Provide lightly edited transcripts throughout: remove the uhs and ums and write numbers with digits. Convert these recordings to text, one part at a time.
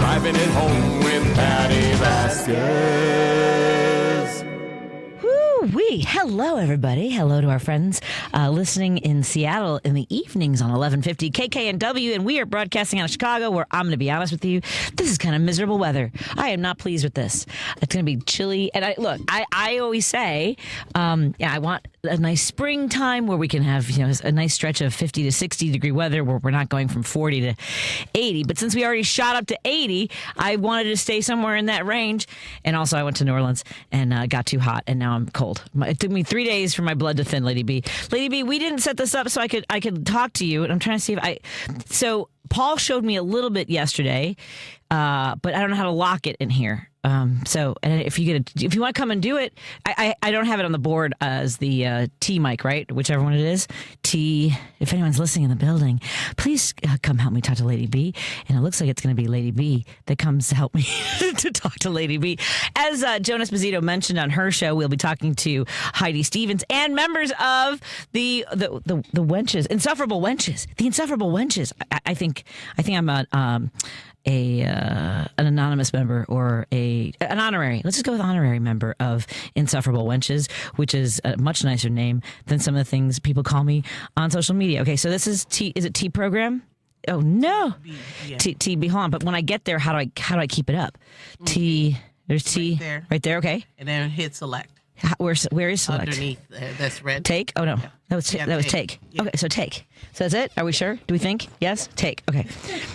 driving it home with Patti Vasquez. Woo-wee. Hello, everybody. Hello to our friends listening in Seattle in the evenings on 1150 KKNW, and we are broadcasting out of Chicago, where I'm going to be honest with you, this is kind of miserable weather. I am not pleased with this. It's going to be chilly, and I always say, I want a nice springtime where we can have a nice stretch of 50 to 60 degree weather where we're not going from 40 to 80. But since we already shot up to 80, I wanted to stay somewhere in that range. And also, I went to New Orleans and got too hot, and now I'm cold. It took me 3 days for my blood to thin, Lady B. Lady B, we didn't set this up so I could talk to you, and I'm trying to see if So Paul showed me a little bit yesterday, but I don't know how to lock it in here. So if you want to come and do it, I don't have it on the board as the T mic, right? Whichever one it is. T. If anyone's listening in the building, please come help me talk to Lady B. And it looks like it's going to be Lady B that comes to help me to talk to Lady B. As Jonas Mazzito mentioned on her show, we'll be talking to Heidi Stevens and members of the Wenches, Insufferable Wenches, the Insufferable Wenches. I think I'm an anonymous member or an honorary. Let's just go with honorary member of Insufferable Wenches, which is a much nicer name than some of the things people call me on social media. Okay, so this is T. Is it T program? Oh no, TB. Hold on, but when I get there, how do I keep it up? T. There's T right there. Okay, and then hit select. Where is select? Underneath, that's red. Take? Oh no, yeah. that was take. Yeah. Okay, so take. So that's it. Are we sure? Do we think? Yes. Take. Okay.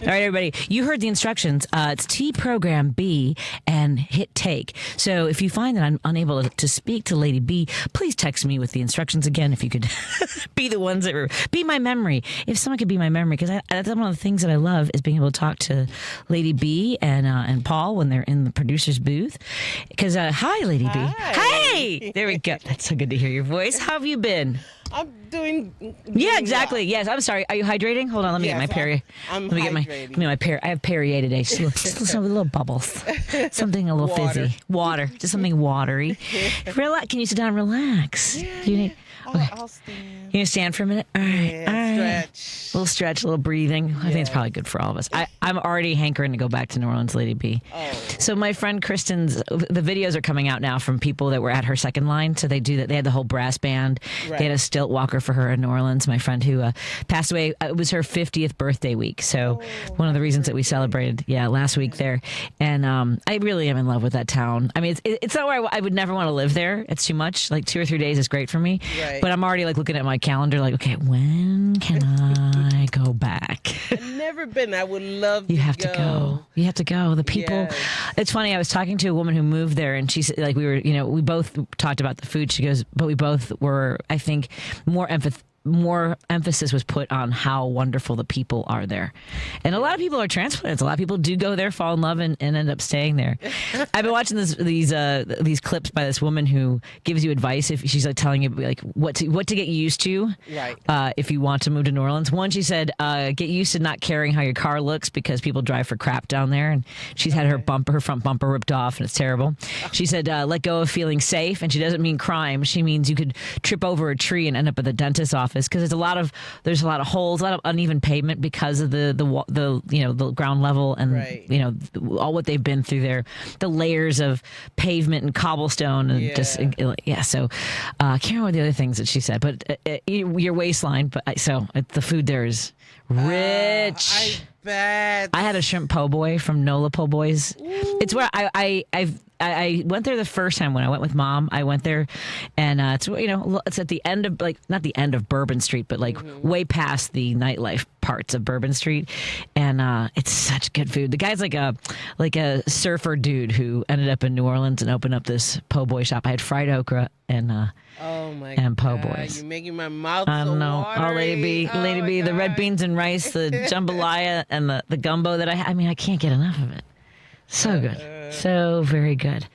All right, everybody. You heard the instructions. It's T program B and hit take. So if you find that I'm unable to speak to Lady B, please text me with the instructions again. If you could be the ones that be my memory. If someone could be my memory, because that's one of the things that I love is being able to talk to Lady B and Paul when they're in the producer's booth. Because hi, Lady B. Hey. There we go. That's so good to hear your voice. How have you been? I'm doing yeah, exactly. Well. Yes, I'm sorry. Are you hydrating? Hold on. Let me get my Perrier. I'm let me hydrating. Get my Perrier. I have Perrier today. Just little bubbles. Something a little fizzy. Water. Just something watery. Relax. Can you sit down and relax? Yeah, Do you need? Okay. I'll stand. You gonna stand for a minute? All right. Yeah, all right. stretch. A little stretch, a little breathing. I think it's probably good for all of us. I'm already hankering to go back to New Orleans, Lady B. Oh. So my friend Kristen's, the videos are coming out now from people that were at her second line. So they do that. They had the whole brass band. Right. They had a stilt walker for her in New Orleans. My friend who passed away, it was her 50th birthday week. So one of the reasons that we celebrated, last week there. And I really am in love with that town. I mean, it's not where I would never want to live there. It's too much. Like 2 or 3 days is great for me. Right. But I'm already looking at my calendar like, okay, when can I go back? I've never been. I would love to You have to go. You have to go. The people. Yes. It's funny. I was talking to a woman who moved there, and she said, like, we both talked about the food. She goes, but we both were, I think, more emphasis was put on how wonderful the people are there. And a lot of people are transplants. A lot of people do go there, fall in love, and end up staying there. I've been watching these clips by this woman who gives you advice if she's like telling you like what to get used to, right? If you want to move to New Orleans. One, she said, get used to not caring how your car looks because people drive for crap down there. And she's had her front bumper ripped off, and it's terrible. She said, let go of feeling safe, and she doesn't mean crime. She means you could trip over a tree and end up at the dentist's office. Because there's a lot of holes, a lot of uneven pavement because of the ground level and all what they've been through there, the layers of pavement and cobblestone and So I can't remember the other things that she said, but your waistline. But the food there is rich. I bet. I had a shrimp po' boy from Nola Po' Boys. Ooh. It's where I went there the first time when I went with Mom. I went there, and it's at the end of not the end of Bourbon Street, but way past the nightlife parts of Bourbon Street, and it's such good food. The guy's like a surfer dude who ended up in New Orleans and opened up this po' boy shop. I had fried okra and po' boys. You're making my mouth I don't know. watery. Oh, Lady B, the red beans and rice, the jambalaya, and the gumbo that I can't get enough of it. So good. So very good.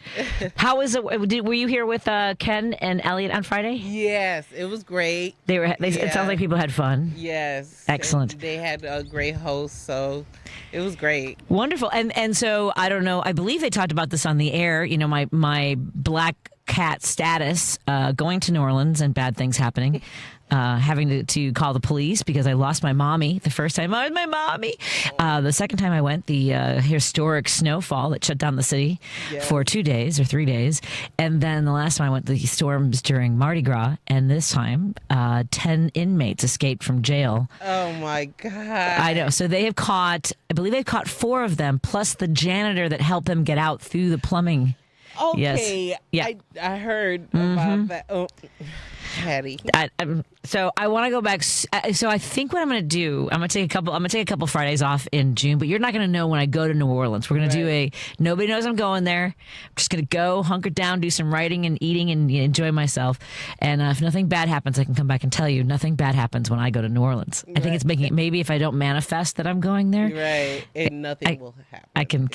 How was it? Were you here with Ken and Elliot on Friday? Yes, it was great. It sounds like people had fun. Yes. Excellent. And they had a great host, so it was great. Wonderful. And so, I don't know, I believe they talked about this on the air. My black cat status, going to New Orleans and bad things happening. Having to call the police because I lost my mommy the first time. I was my mommy. The second time I went, the historic snowfall that shut down the city for 2 days or 3 days. And then the last time I went, the storms during Mardi Gras. And this time, 10 inmates escaped from jail. Oh, my God. I know. So they have caught, I believe they've caught 4 of them, plus the janitor that helped them get out through the plumbing. Okay. Yes. Yeah. I heard about that. Oh, Patty. So I want to go back. So I think what I'm going to do, I'm going to take a couple Fridays off in June, but you're not going to know when I go to New Orleans. We're going to do nobody knows I'm going there. I'm just going to go hunker down, do some writing and eating and enjoy myself. And if nothing bad happens, I can come back and tell you nothing bad happens when I go to New Orleans. I think it's making it, maybe if I don't manifest that I'm going there. Right. And nothing will happen. I can,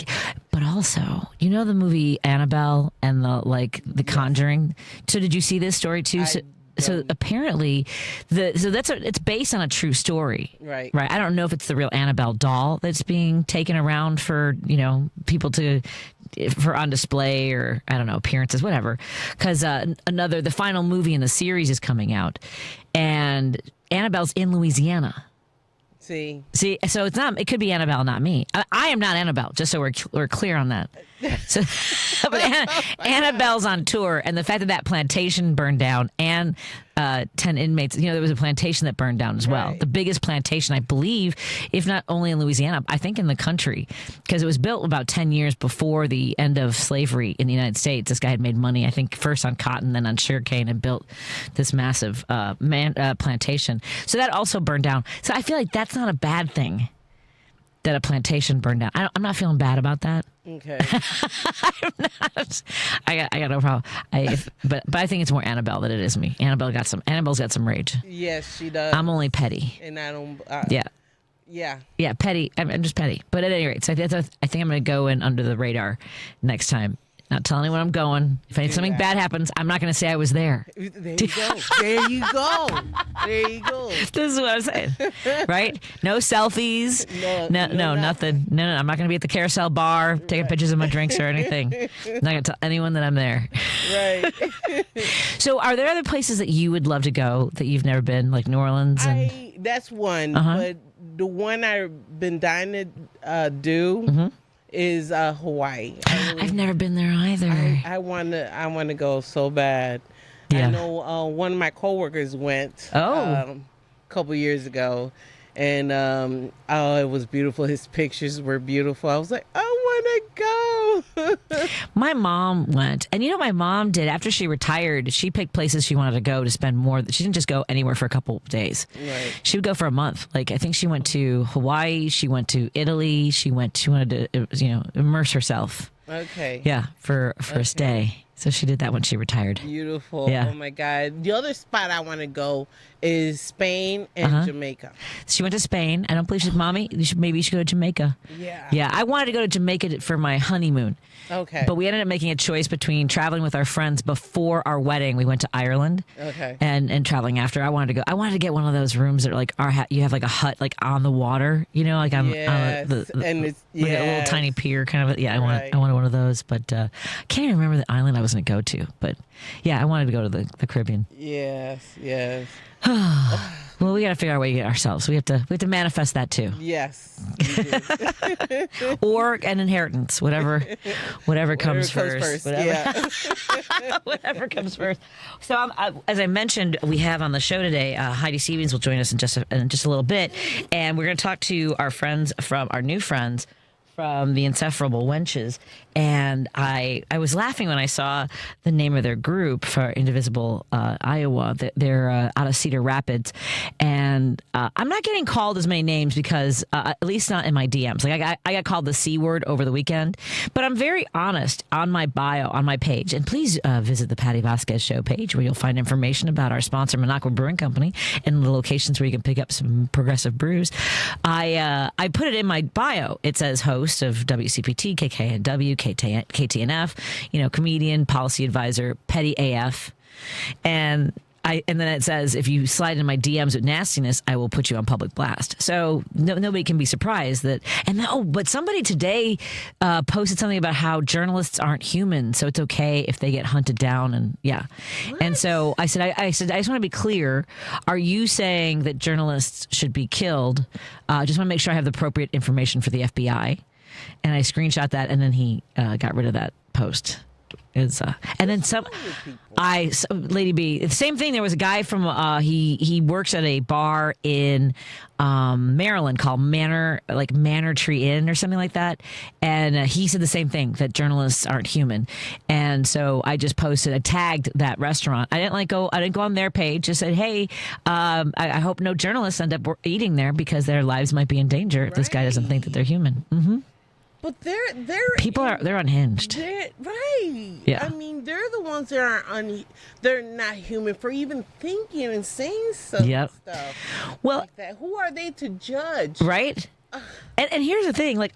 but also, you know, the movie Annabelle and the Conjuring. So did you see this story too? So apparently, it's based on a true story, right? I don't know if it's the real Annabelle doll that's being taken around for people for on display or I don't know appearances, whatever. Because the final movie in the series is coming out, and Annabelle's in Louisiana. See, so it's not. It could be Annabelle, not me. I am not Annabelle. Just so we're clear on that. So, but Annabelle's on tour, and the fact that plantation burned down and 10 inmates. There was a plantation that burned down as well. Right. The biggest plantation, I believe, if not only in Louisiana, I think in the country, because it was built about 10 years before the end of slavery in the United States. This guy had made money, I think, first on cotton, then on sugarcane, and built this massive plantation. So that also burned down. So I feel like that's not a bad thing that a plantation burned down. I'm not feeling bad about that. Okay. I'm not. I got no problem. But I think it's more Annabelle than it is me. Annabelle's got some rage. Yes, she does. I'm only petty. And I don't. Yeah, petty. I'm just petty. But at any rate, so I think I'm going to go in under the radar next time. Not tell anyone I'm going. If something bad happens, I'm not going to say I was there. There you go. There you go. There you go. This is what I'm saying, right? No selfies. No, nothing. No. I'm not going to be at the carousel bar taking pictures of my drinks or anything. I'm not going to tell anyone that I'm there. Right. So, are there other places that you would love to go that you've never been, like New Orleans? That's one, but the one I've been dying to do. Is Hawaii. I've never been there either. I want to go so bad. Yeah. I know one of my coworkers went a couple years ago, and it was beautiful. His pictures were beautiful. I was like, I want to go. My mom went, and my mom did after she retired. She picked places she wanted to go to spend more. She didn't just go anywhere for a couple of days. Right. She would go for a month. Like I think she went to Hawaii. She went to Italy. She wanted to immerse herself. Okay. Yeah, for a stay. So she did that when she retired. Beautiful. Yeah. Oh my God. The other spot I want to go is Spain and Jamaica. She went to Spain. I don't believe she's mommy. Maybe you should go to Jamaica. Yeah. Yeah. I wanted to go to Jamaica for my honeymoon. Okay. But we ended up making a choice between traveling with our friends before our wedding. We went to Ireland. Okay. And traveling after. I wanted to get one of those rooms that are like you have like a hut like on the water, like on and it's like a little tiny pier kind of. Yeah, I wanted one of those, but I can't even remember the island I was going to go to. But yeah, I wanted to go to the Caribbean. Yes. Well, we got to figure out a way to get ourselves. We have to manifest that too. Yes. Or an inheritance, whatever comes first. Yeah. Whatever comes first. So, as I mentioned, we have on the show today, Heidi Stevens will join us in just a little bit, and we're going to talk to our new friends from the Insufferable Wenches. And I was laughing when I saw the name of their group for Indivisible, Iowa. They're out of Cedar Rapids. And I'm not getting called as many names because, at least not in my DMs. Like I got called the C word over the weekend. But I'm very honest on my bio, on my page. And please visit the Patti Vasquez Show page where you'll find information about our sponsor, Minocqua Brewing Company, and the locations where you can pick up some progressive brews. I put it in my bio. It says host of WCPT, KKNW, KTNF, comedian, policy advisor, petty AF. And and then it says, if you slide in my DMs with nastiness, I will put you on public blast. So nobody can be surprised that. But somebody today posted something about how journalists aren't human, so it's okay if they get hunted down. And what? And so I said, I just want to be clear. Are you saying that journalists should be killed? Just want to make sure I have the appropriate information for the FBI. And I screenshot that, and then he got rid of that post. And then Lady B, the same thing. There was a guy from he works at a bar in Maryland called Manor Tree Inn or something like that, and he said the same thing, that journalists aren't human. And so I just posted, I tagged that restaurant. I didn't go on their page. Just said, hey, I hope no journalists end up eating there because their lives might be in danger if this guy doesn't think that they're human. Mm-hmm. But they're unhinged. Right. Yeah. I mean, they're the ones that they're not human for even thinking and saying stuff. Well, like that. Who are they to judge? Right. And here's the thing, like,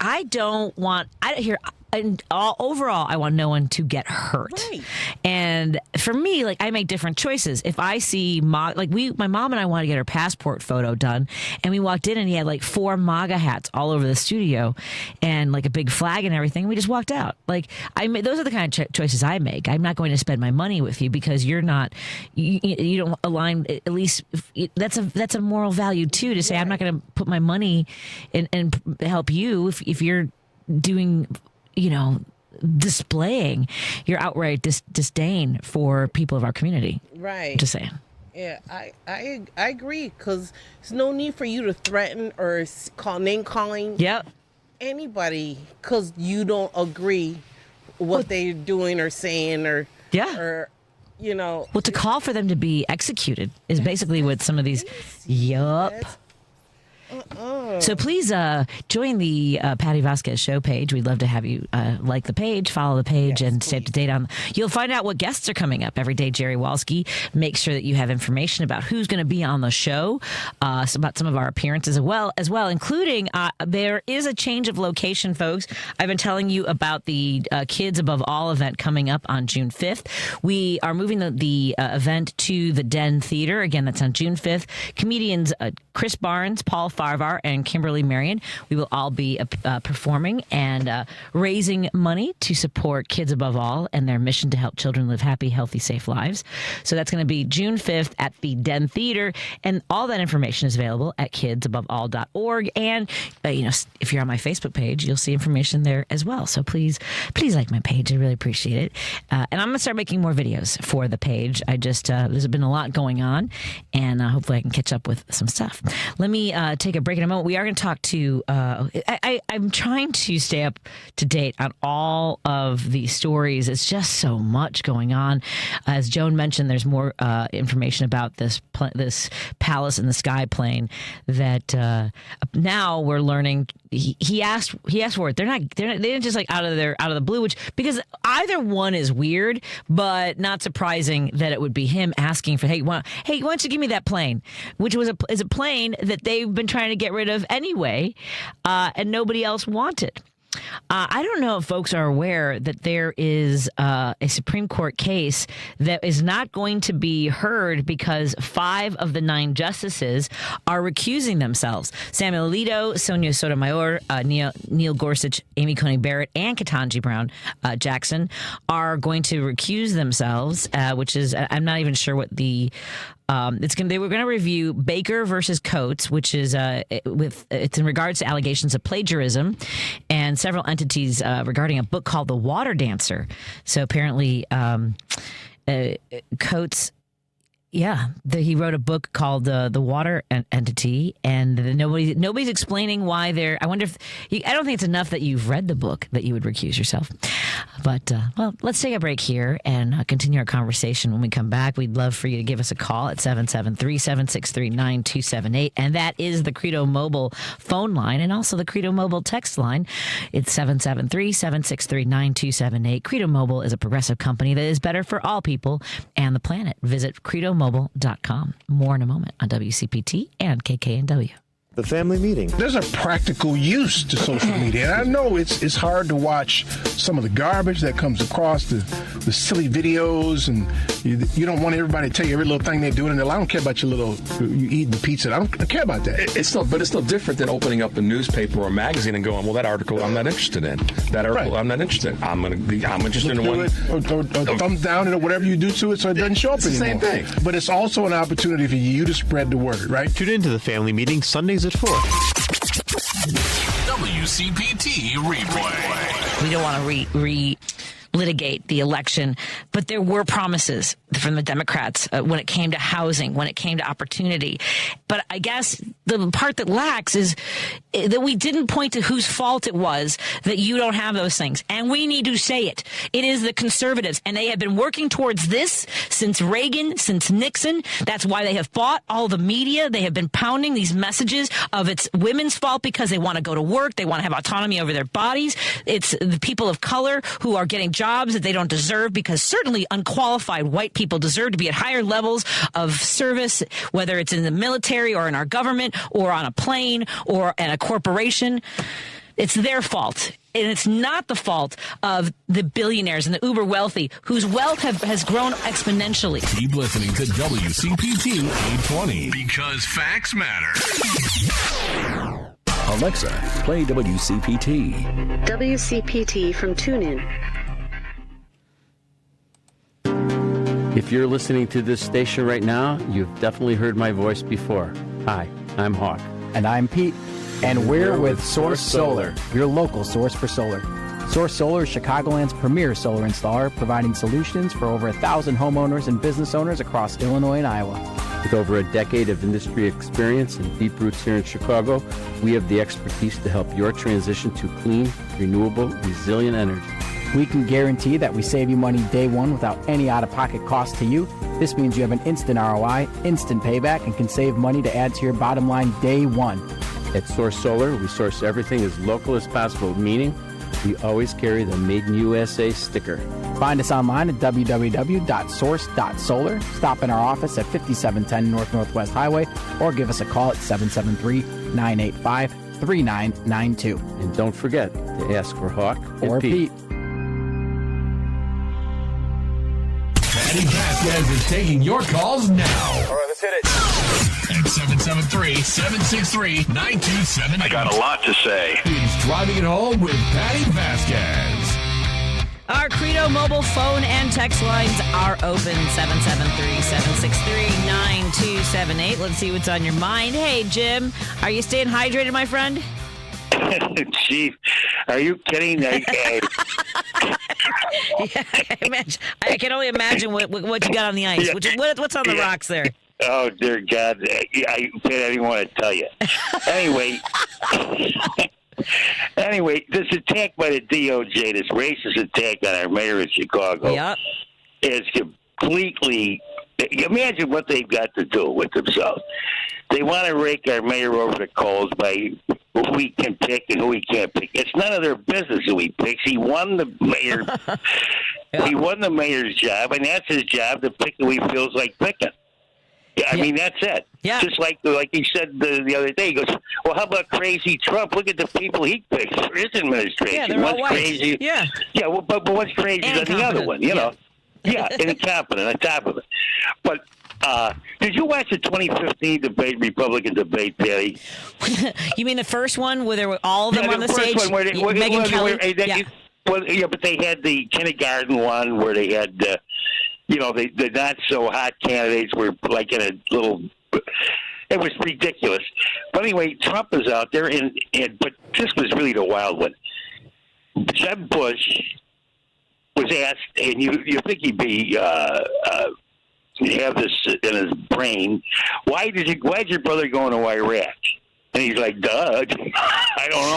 overall, I want no one to get hurt. Right. And for me, like, I make different choices. If I see my mom and I wanted to get her passport photo done, and we walked in and he had like 4 MAGA hats all over the studio and like a big flag and everything. We just walked out. Like, those are the kind of choices I make. I'm not going to spend my money with you because you don't align. At least that's a moral value too, to say, I'm not going to put my money and help you if you're doing, displaying your outright disdain for people of our community. Right. Just saying. Yeah, I agree, because there's no need for you to threaten or name calling anybody because you don't agree what they're doing or saying or Well, to call for them to be executed is basically what some of these. So please join the Patti Vasquez show page. We'd love to have you like the page, follow the page, and stay up to date on. You'll find out what guests are coming up every day. Jerry Walsky. Make sure that you have information about who's going to be on the show, about some of our appearances as well, including there is a change of location, folks. I've been telling you about the Kids Above All event coming up on June 5th. We are moving the event to the Den Theater. Again, that's on June 5th. Comedians Chris Barnes, Paul Farvar, and Kimberly Marion. We will all be performing and raising money to support Kids Above All and their mission to help children live happy, healthy, safe lives. So that's going to be June 5th at the Den Theater. And all that information is available at kidsaboveall.org. And, if you're on my Facebook page, you'll see information there as well. So please like my page. I really appreciate it. And I'm going to start making more videos for the page. There's been a lot going on, and hopefully I can catch up with some stuff. Let me take a break in a moment. We are going to talk to, I'm trying to stay up to date on all of the stories. It's just so much going on. As Joan mentioned, there's more information about this Palace in the Sky plane that now we're learning. He asked for it. They didn't just out of the blue, because either one is weird, but not surprising that it would be him asking for, hey, why don't you give me that plane, which is a plane that they've been trying to get rid of anyway, and nobody else wanted. I don't know if folks are aware that there is a Supreme Court case that is not going to be heard because 5 of the 9 justices are recusing themselves. Samuel Alito, Sonia Sotomayor, Neil Gorsuch, Amy Coney Barrett, and Ketanji Brown Jackson are going to recuse themselves, which is, I'm not even sure what the... They were going to review Baker versus Coates, which is it's in regards to allegations of plagiarism and several entities regarding a book called The Water Dancer. So apparently, Coates. He wrote a book called The Water Entity, and nobody's explaining why they're. I wonder if I don't think it's enough that you've read the book that you would recuse yourself. But let's take a break here and continue our conversation. When we come back, we'd love for you to give us a call at 773-763-9278, and that is the Credo Mobile phone line and also the Credo Mobile text line. It's 773-763-9278. Credo Mobile is a progressive company that is better for all people and the planet. Visit credomobile.com. More in a moment on WCPT and KKNW. The family meeting. There's a practical use to social media. And I know it's hard to watch some of the garbage that comes across, the silly videos, and you don't want everybody to tell you every little thing they're doing. And I don't care about you eating the pizza. I don't care about that. It's still different than opening up a newspaper or a magazine and going, well, that article I'm not interested in. That article I'm not interested in. I'm interested in one. Or thumbs down or whatever you do to it so it doesn't show up anymore. Same thing. But it's also an opportunity for you to spread the word, right? Tune into the family meeting Sundays at 4. WCPT replay. We don't want to litigate the election, but there were promises from the Democrats when it came to housing, when it came to opportunity. But I guess the part that lacks is that we didn't point to whose fault it was that you don't have those things. And we need to say it. It is the conservatives. And they have been working towards this since Reagan, since Nixon. That's why they have fought all the media. They have been pounding these messages of it's women's fault because they want to go to work. They want to have autonomy over their bodies. It's the people of color who are getting jobs that they don't deserve because certainly unqualified white people deserve to be at higher levels of service, whether it's in the military or in our government or on a plane or at a corporation. It's their fault. And it's not the fault of the billionaires and the uber wealthy whose wealth has grown exponentially. Keep listening to WCPT 820 because facts matter. Alexa, play WCPT. WCPT from TuneIn. If you're listening to this station right now, you've definitely heard my voice before. Hi, I'm Hawk. And I'm Pete. And we're with Source Solar, your local source for solar. Source Solar is Chicagoland's premier solar installer, providing solutions for over 1,000 homeowners and business owners across Illinois and Iowa. With over a decade of industry experience and deep roots here in Chicago, we have the expertise to help your transition to clean, renewable, resilient energy. We can guarantee that we save you money day one without any out-of-pocket cost to you. This means you have an instant ROI, instant payback, and can save money to add to your bottom line day one. At Source Solar, we source everything as local as possible, meaning we always carry the Made in USA sticker. Find us online at www.source.solar. Stop in our office at 5710 North Northwest Highway or give us a call at 773-985-3992. And don't forget to ask for Hawk or Pete. Patti Vasquez is taking your calls now. All right, let's hit it. At 773-763-9278. I got a lot to say. It's Driving It Home with Patti Vasquez. Our Credo mobile phone and text lines are open, 773-763-9278. Let's see what's on your mind. Hey, Jim, are you staying hydrated, my friend? Chief, are you kidding? Yeah, I can only imagine what you got on the ice. Yeah. What's on the rocks there? Oh, dear God. I didn't want to tell you. Anyway, this attack by the DOJ, this racist attack on our mayor of Chicago, is completely... Imagine what they've got to do with themselves. They want to rake our mayor over the coals by who we can pick and who we can't pick. It's none of their business who he picks. He won the mayor. He won the mayor's job, and that's his job to pick who he feels like picking. I mean, that's it. Yeah. Just like he said the other day, he goes, well, how about crazy Trump? Look at the people he picks for his administration. Yeah, they're all white. Crazy. Yeah. Yeah, well, but what's crazy than the other one, you know? Yeah, incompetent on top of it. But did you watch the 2015 Republican debate, Patty? You mean the first one where there were all of them on the first stage? One where Megyn Kelly? But they had the kindergarten one where they had, the not so hot candidates were like in a little. It was ridiculous. But anyway, Trump is out there, but this was really the wild one. Jeb Bush was asked, and you think he'd be have this in his brain. Why'd your brother go into Iraq? And he's like, duh. I don't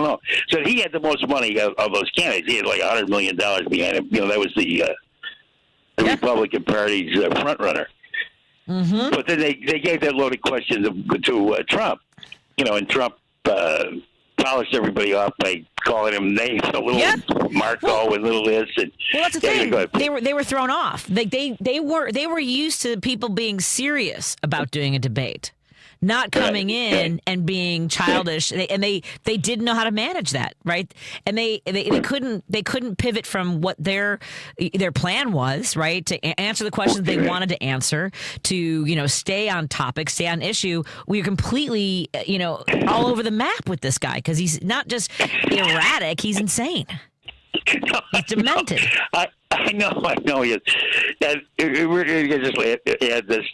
know. So he had the most money of those candidates. He had like $100 million behind him. That was the Republican Party's front runner. Mm-hmm. But then they gave that loaded question to Trump. And Trump polished everybody off by calling him names, little Marco and little this. And, that's the thing. They were thrown off. They were used to people being serious about doing a debate. not coming in and being childish, and they didn't know how to manage that, right? And they couldn't pivot from what their plan was, right? To answer the questions they wanted to answer, to stay on topic, stay on issue. We're completely all over the map with this guy because he's not just erratic; he's insane. He's demented. I know. Yes. And we're going to just add this.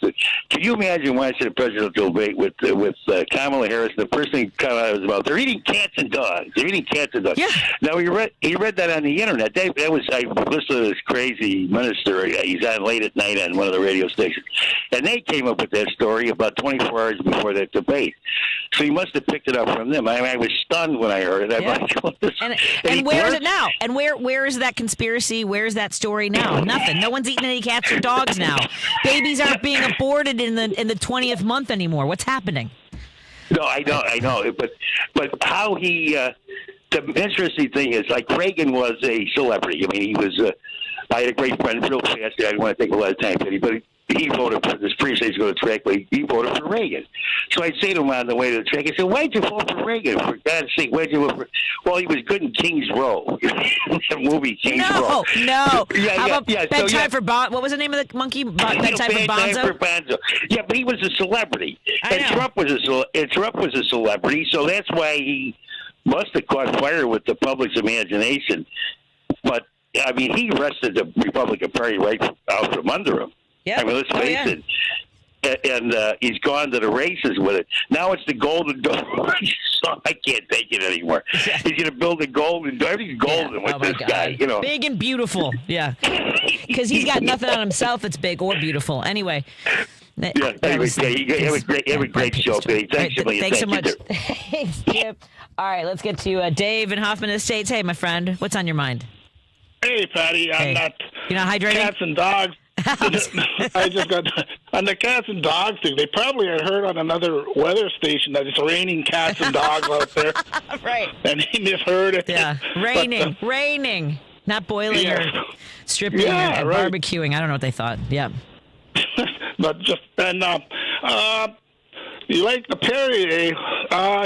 Can you imagine watching a presidential debate with Kamala Harris? The first thing Kamala was about, they're eating cats and dogs. Yeah. Now, he read that on the internet. I listened to this crazy minister. He's on late at night on one of the radio stations. And they came up with that story about 24 hours before that debate. So he must have picked it up from them. I was stunned when I heard it. And where is it now? And where is that conspiracy? Where is that story now? Nothing. No one's eating any cats or dogs now. Babies aren't being aborted in the 20th month anymore. What's happening? No, I know. But how he the interesting thing is, like, Reagan was a celebrity. I mean, he was. I had a great friend, real fast. I didn't want to take a lot of time, but he voted for this precinct to go to track, but he voted for Reagan. So I'd say to him on the way to the track, I said, "Why'd you vote for Reagan? For God's sake, why'd you vote for?" Well, he was good in King's Row, the movie King's Row. No. Yeah. Bedtime for Bonzo. What was the name of the monkey? Bedtime for Bonzo. Yeah, but he was a celebrity, and Trump was a celebrity, so that's why he must have caught fire with the public's imagination. But I mean, he wrested the Republican Party right out from under him. Yeah. I mean, let's face it. And he's gone to the races with it. Now it's the Golden Dome. So I can't take it anymore. He's going to build a Golden Dome. Everything's golden with this guy. Big and beautiful. Yeah. Because he's got nothing on himself that's big or beautiful. Anyway. You have a great show, Billy. Thanks so much. Thanks, Chip. All right, let's get to Dave in Hoffman Estates. Hey, my friend, what's on your mind? Hey, Patty. I'm not. You're not hydrating? Cats and dogs. I just got on the cats and dogs thing. They probably had heard on another weather station that it's raining cats and dogs out there. Right. And he misheard it. Yeah, raining, not boiling or stripping or barbecuing. I don't know what they thought. Yeah. But just you like the Perrier?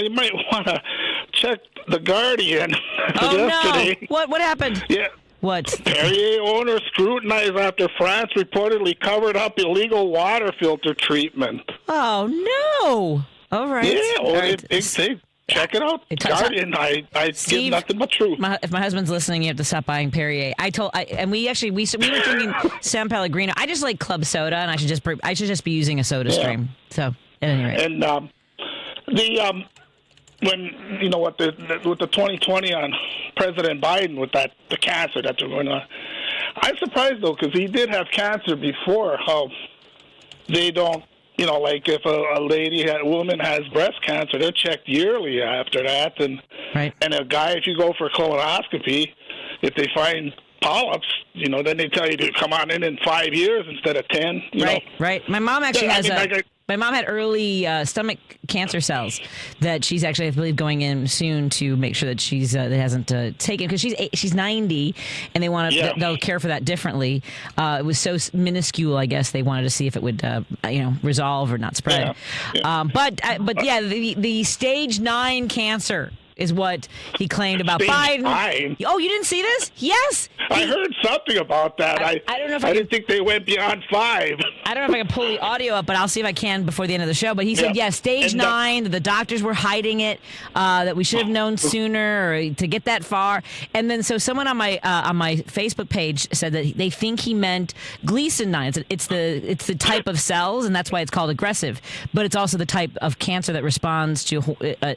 You might want to check the Guardian yesterday. No! What happened? Yeah. What? Perrier owners scrutinized after France reportedly covered up illegal water filter treatment. Oh, no. All right. Yeah, big thing. Check it out. Guardian, I give nothing but truth. If my husband's listening, you have to stop buying Perrier. We were drinking San Pellegrino. I just like club soda, and I should just be using a soda stream. So, at any rate. And when with the 2020 on President Biden with the cancer that they're going on, I'm surprised though because he did have cancer before. How they don't, like if a woman has breast cancer, they're checked yearly after that, and a guy, if you go for a colonoscopy, if they find polyps, then they tell you to come on in 5 years instead of 10. Right. My mom actually my mom had early stomach cancer cells that she's actually, I believe, going in soon to make sure that she's that hasn't taken, because she's 90 and they want to they'll care for that differently. It was so minuscule, I guess they wanted to see if it would resolve or not spread. But the stage 9 cancer is what he claimed about Biden. 9? Oh, you didn't see this? Yes. I heard something about that. I don't know if I didn't think they went beyond 5. I don't know if I can pull the audio up, but I'll see if I can before the end of the show. But he said, stage 9, that the doctors were hiding it, that we should have known sooner or to get that far. And then so someone on my Facebook page said that they think he meant Gleason 9. It's the type of cells, and that's why it's called aggressive. But it's also the type of cancer that responds to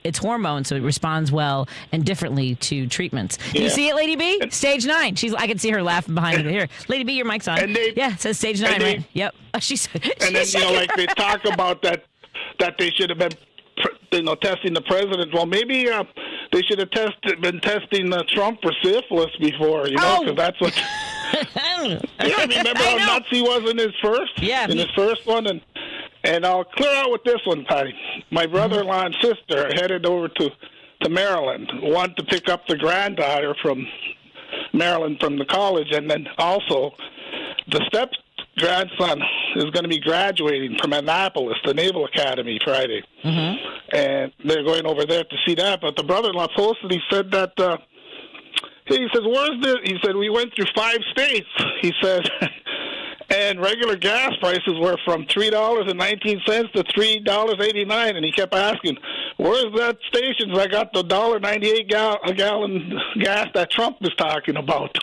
its hormones, so it responds well and differently to treatments. Can you see it, Lady B? Stage 9. I can see her laughing behind me here. Lady B, your mic's on. It says stage 9, right? Yep. And then they talk about that they should have been testing the president. Well, maybe they should have been testing Trump for syphilis before, because that's what. Remember how nuts he was in his first? Yeah. In his first one, and I'll clear out with this one, Patty. My brother-in-law and sister headed over to Maryland, wanted to pick up the granddaughter from Maryland from the college, and then also the step-grandson is going to be graduating from Annapolis, the Naval Academy, Friday. Mm-hmm. And they're going over there to see that. But the brother-in-law posted, he said that, he says, where's this? He said, we went through 5 states. He said, and regular gas prices were from $3.19 to $3.89. And he kept asking, where's that station? I got the $1.98 a gallon gas that Trump is talking about.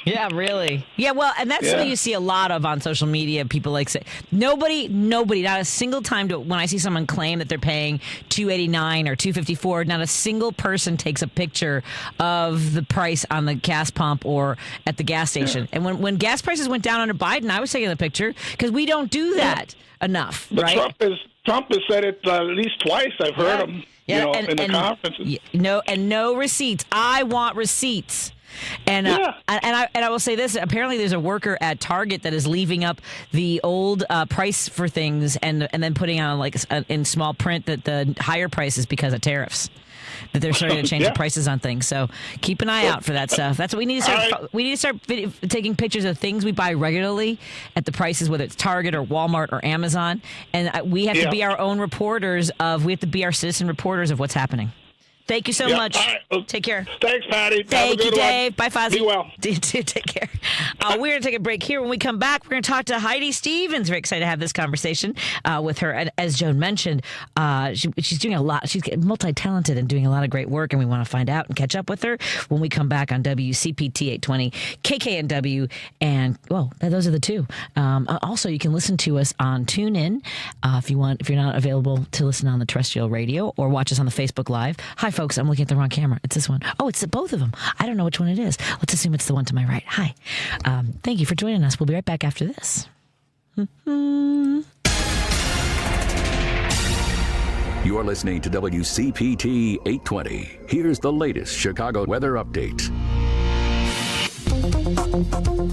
Yeah, really. Yeah, well, and that's something you see a lot of on social media. People like say, nobody, not a single time when I see someone claim that they're paying $2.89 or $2.54, not a single person takes a picture of the price on the gas pump or at the gas station. And when gas prices went down under Biden, I was taking the picture because we don't do that enough, but right? Trump has said it at least twice. I've heard him in the conferences. No receipts. I want receipts. And I will say this. Apparently, there's a worker at Target that is leaving up the old price for things and then putting on in small print that the higher price is because of tariffs. That they're starting to change the prices on things. So keep an eye out for that stuff. That's what we need to start. Right. We need to start taking pictures of things we buy regularly at the prices, whether it's Target or Walmart or Amazon. And we have to be our own reporters we have to be our citizen reporters of what's happening. Thank you so much. Right. Take care. Thanks, Patty. Thank you, Dave. Bye, Fozzie. Be well. Take care. We're going to take a break here. When we come back, we're going to talk to Heidi Stevens. Very excited to have this conversation with her. And as Joan mentioned, she's doing a lot. She's multi-talented and doing a lot of great work, and we want to find out and catch up with her when we come back on WCPT 820, KKNW, and, those are the two. Also, you can listen to us on TuneIn if you're not available to listen on the terrestrial radio, or watch us on the Facebook Live. Hi, folks, I'm looking at the wrong camera. It's this one. Oh, it's both of them. I don't know which one it is. Let's assume it's the one to my right. Hi. Thank you for joining us. We'll be right back after this. You're listening to WCPT 820. Here's the latest Chicago weather update.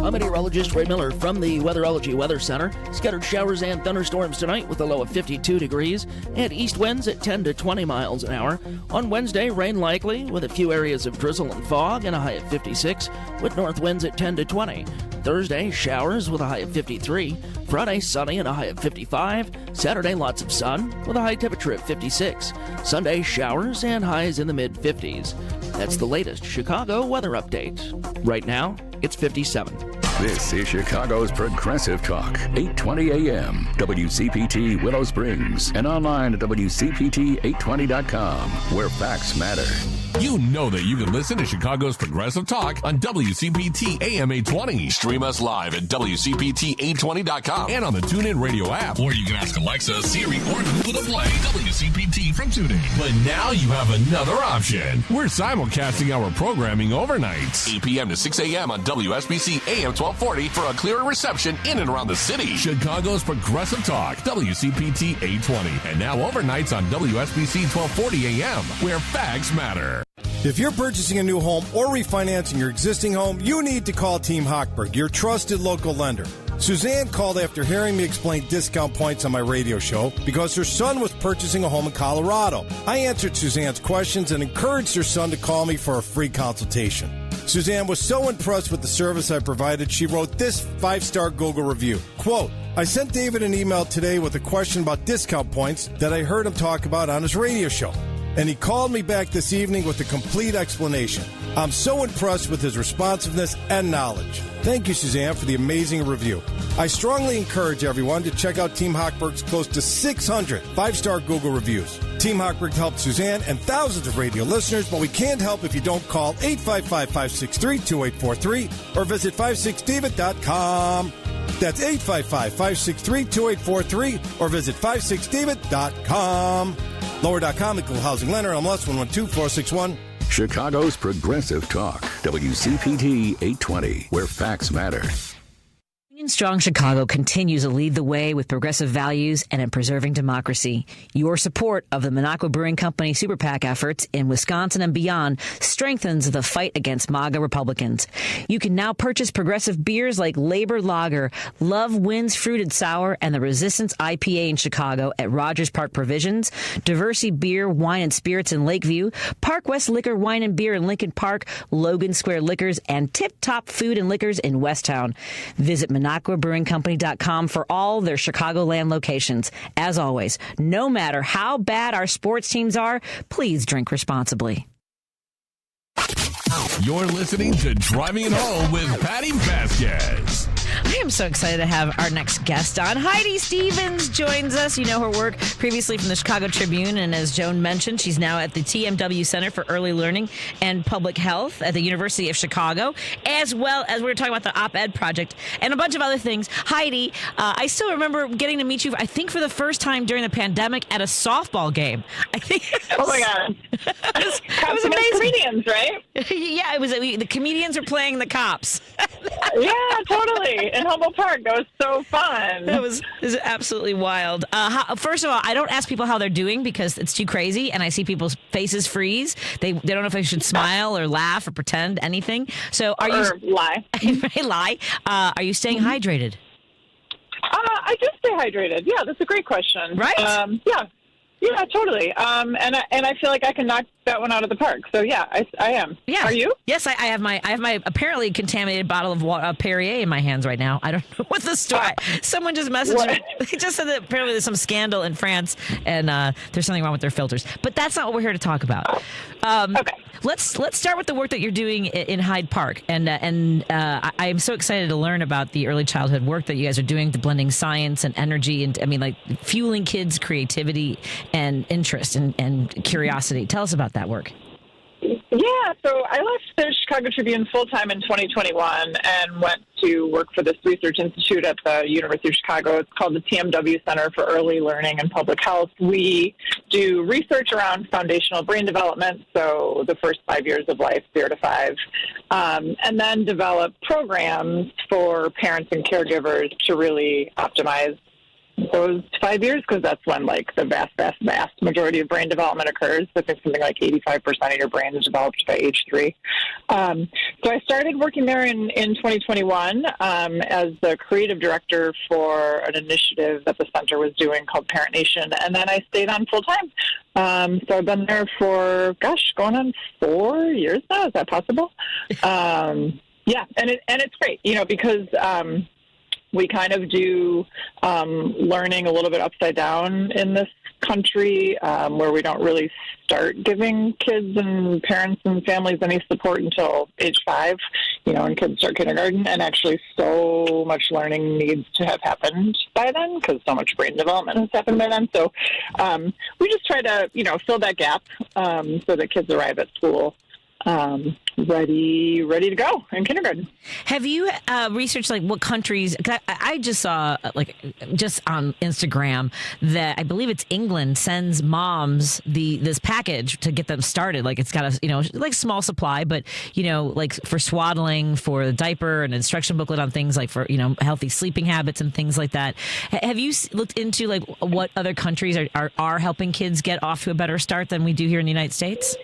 I'm meteorologist Ray Miller from the Weatherology Weather Center. Scattered showers and thunderstorms tonight with a low of 52 degrees and east winds at 10 to 20 miles an hour. On Wednesday, rain likely with a few areas of drizzle and fog and a high of 56 with north winds at 10 to 20. Thursday, showers with a high of 53. Friday, sunny and a high of 55. Saturday, lots of sun with a high temperature of 56. Sunday, showers and highs in the mid-50s. That's the latest Chicago weather update. Right now, it's 57. This is Chicago's Progressive Talk, 820 AM, WCPT Willow Springs, and online at WCPT820.com, where facts matter. You know that you can listen to Chicago's Progressive Talk on WCPT AM 820. Stream us live at WCPT820.com and on the TuneIn Radio app. Or you can ask Alexa, Siri, or Google to play WCPT from TuneIn. But now you have another option. We're simulcasting our programming overnights, 8 p.m. to 6 a.m. on WSBC AM 1240 for a clearer reception in and around the city. Chicago's Progressive Talk, WCPT 820. And now overnights on WSBC 1240 AM, where facts matter. If you're purchasing a new home or refinancing your existing home, you need to call Team Hochberg, your trusted local lender. Suzanne called after hearing me explain discount points on my radio show because her son was purchasing a home in Colorado. I answered Suzanne's questions and encouraged her son to call me for a free consultation. Suzanne was so impressed with the service I provided, she wrote this 5-star Google review. Quote, I sent David an email today with a question about discount points that I heard him talk about on his radio show. And he called me back this evening with a complete explanation. I'm so impressed with his responsiveness and knowledge. Thank you, Suzanne, for the amazing review. I strongly encourage everyone to check out Team Hochberg's close to 600 5-star Google reviews. Team Hochberg helped Suzanne and thousands of radio listeners, but we can't help if you don't call 855-563-2843 or visit 56david.com. That's 855-563-2843 or visit 56david.com. Lower.com, equal housing lender, MLS 112-461. Chicago's Progressive Talk, WCPT 820, where facts matter. Union Strong Chicago continues to lead the way with progressive values and in preserving democracy. Your support of the Minocqua Brewing Company Super PAC efforts in Wisconsin and beyond strengthens the fight against MAGA Republicans. You can now purchase progressive beers like Labor Lager, Love Wins Fruited Sour, and the Resistance IPA in Chicago at Rogers Park Provisions, Diversity Beer, Wine and Spirits in Lakeview, Park West Liquor, Wine and Beer in Lincoln Park, Logan Square Liquors, and Tip Top Food and Liquors in Westtown. Visit Minocqua aquabrewingcompany.com for all their Chicagoland locations. As always, no matter how bad our sports teams are, please drink responsibly. You're listening to Driving It Home with Patti Vasquez. I am so excited to have our next guest on. Heidi Stevens joins us. You know her work previously from the Chicago Tribune, and as Joan mentioned, she's now at the TMW Center for Early Learning and Public Health at the University of Chicago, as well as we were talking about the OpEd Project and a bunch of other things. Heidi, I still remember getting to meet you, I think for the first time during the pandemic at a softball game. I think. Oh my God. It was amazing. Comedians, right? Yeah, it was. The comedians are playing the cops. Yeah, totally. In Humboldt Park. That was so fun. It was absolutely wild. First of all, I don't ask people how they're doing because it's too crazy, and I see people's faces freeze. They don't know if they should smile or laugh or pretend anything. So are you lie? Lie. Are you staying hydrated? I do stay hydrated. Yeah, that's a great question. Right? Yeah, totally. And I feel like I can knock that one out of the park. So yeah, I am. Yeah. Are you? Yes, I have my apparently contaminated bottle of Perrier in my hands right now. I don't know what the story. Someone just messaged me. They just said that apparently there's some scandal in France and there's something wrong with their filters. But that's not what we're here to talk about. Okay. Let's start with the work that you're doing in Hyde Park, and I am so excited to learn about the early childhood work that you guys are doing, to blending science and energy, and fueling kids' creativity and interest and curiosity. Tell us about that work. Yeah, so I left the Chicago Tribune full-time in 2021 and went to work for this research institute at the University of Chicago. It's called the TMW Center for Early Learning and Public Health. We do research around foundational brain development, so the first 5 years of life, 0 to 5, and then develop programs for parents and caregivers to really optimize those 5 years, because that's when the vast majority of brain development occurs. I think something like 85% of your brain is developed by age 3. So I started working there in 2021 as the creative director for an initiative that the center was doing called Parent Nation, and then I stayed on full time. So I've been there for going on 4 years now. Is that possible? Yeah, and it's great, because we kind of do learning a little bit upside down in this country, where we don't really start giving kids and parents and families any support until age 5, when kids start kindergarten, and actually so much learning needs to have happened by then because so much brain development has happened by then. So we just try to, fill that gap so that kids arrive at school ready to go in kindergarten. Have you researched what countries? Cause I just saw just on Instagram that I believe it's England sends moms this package to get them started. It's got a small supply, but for swaddling, for the diaper, an instruction booklet on things for healthy sleeping habits and things like that. Have you looked into what other countries are helping kids get off to a better start than we do here in the United States?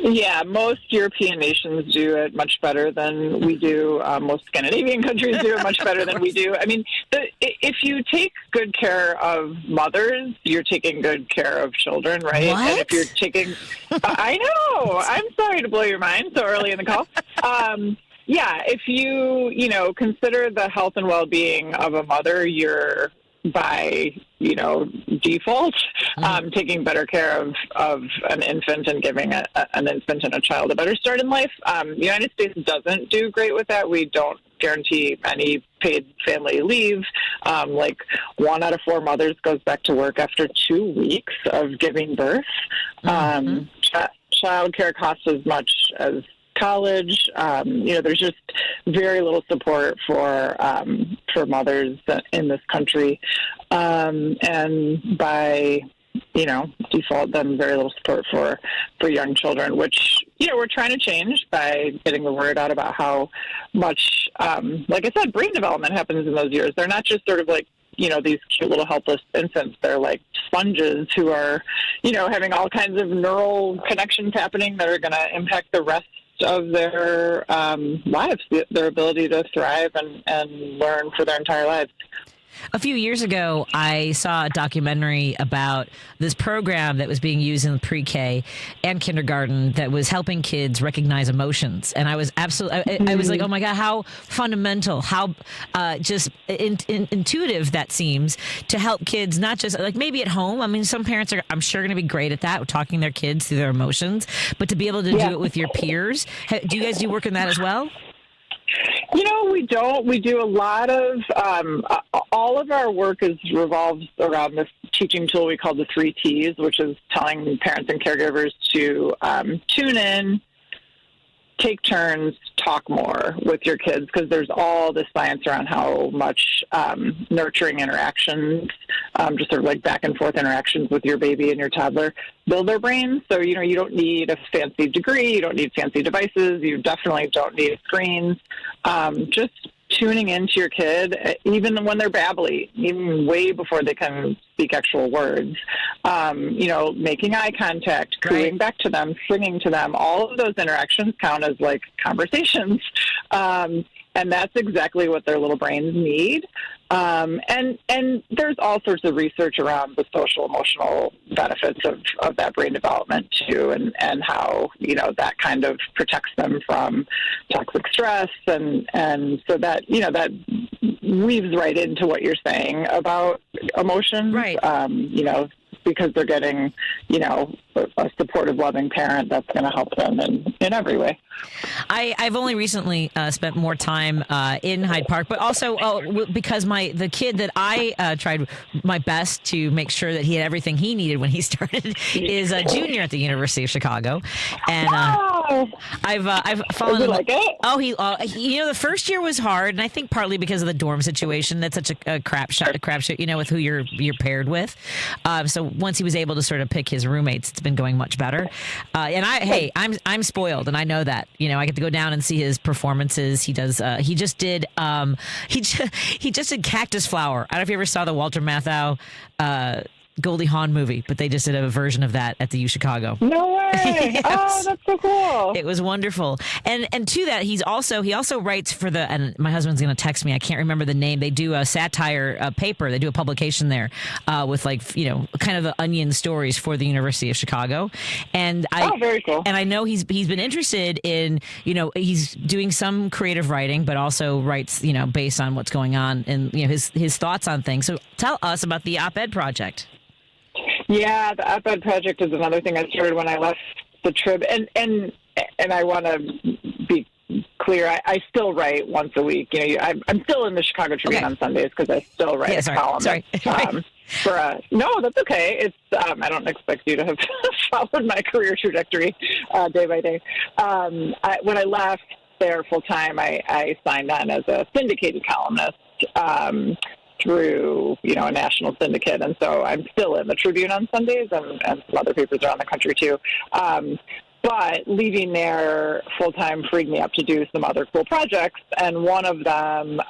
Yeah, most European nations do it much better than we do. Most Scandinavian countries do it much better than we do. I mean, if you take good care of mothers, you're taking good care of children, right? What? And if you're taking... I know! I'm sorry to blow your mind so early in the call. Yeah, if you, consider the health and well-being of a mother, you're by default taking better care of an infant and giving an infant and a child a better start in life. The United States doesn't do great with that. We don't guarantee any paid family leave. 1 out of 4 mothers goes back to work after 2 weeks of giving birth. Child care costs as much as college. There's just very little support for mothers in this country, and by default, then very little support for young children, which we're trying to change by getting the word out about how much, like I said, brain development happens in those years. They're not just sort of these cute little helpless infants. They're like sponges who are, having all kinds of neural connections happening that are going to impact the rest of their lives, their ability to thrive and learn for their entire lives. A few years ago, I saw a documentary about this program that was being used in pre-K and kindergarten that was helping kids recognize emotions. And I was I was like, oh my God, how fundamental, how just intuitive that seems to help kids, not just like maybe at home. I mean, some parents are, I'm sure, going to be great at that, talking their kids through their emotions, but to be able to do it with your peers. Do you guys do work in that as well? We don't. We do a lot of, all of our work revolves around this teaching tool we call the 3 T's, which is telling parents and caregivers to tune in, take turns, talk more with your kids, because there's all this science around how much nurturing interactions, just sort of like back and forth interactions with your baby and your toddler build their brains. So, you don't need a fancy degree. You don't need fancy devices. You definitely don't need screens. Just tuning into your kid, even when they're babbly, even way before they can speak actual words, making eye contact, cooing back to them, singing to them, all of those interactions count as like conversations. And that's exactly what their little brains need. And there's all sorts of research around the social emotional benefits of that brain development too, and how, that kind of protects them from toxic stress. And so that, that weaves right into what you're saying about emotions, right? Because they're getting, a supportive, loving parent that's going to help them in every way. I've only recently spent more time in Hyde Park, but also because the kid that I tried my best to make sure that he had everything he needed when he started is a junior at the University of Chicago, and I've fallen. Like it? Oh, he the first year was hard, and I think partly because of the dorm situation. That's such a crapshoot, with who you're paired with. So once he was able to sort of pick his roommates, it's been going much better. And I'm spoiled, and I know that. I get to go down and see his performances. He does. He just did Cactus Flower. I don't know if you ever saw the Walter Matthau Goldie Hawn movie, but they just did a version of that at the U Chicago. No way! Yes. Oh, that's so cool. It was wonderful. And to that, he also writes for and my husband's going to text me, I can't remember the name. They do a satire paper. They do a publication there with kind of the onion stories for the University of Chicago. And very cool. And I know he's been interested in, he's doing some creative writing, but also writes, based on what's going on and, his thoughts on things. So tell us about the OpEd Project. Yeah, the OpEd Project is another thing I started when I left the Trib, and I want to be clear. I still write once a week. I'm still in the Chicago Tribune on Sundays because I still write a column. Sorry. No, that's okay. It's I don't expect you to have followed my career trajectory day by day. When I left there full time, I signed on as a syndicated columnist. Through, a national syndicate. And so I'm still in the Tribune on Sundays and some other papers around the country too. But leaving there full-time freed me up to do some other cool projects. And one of them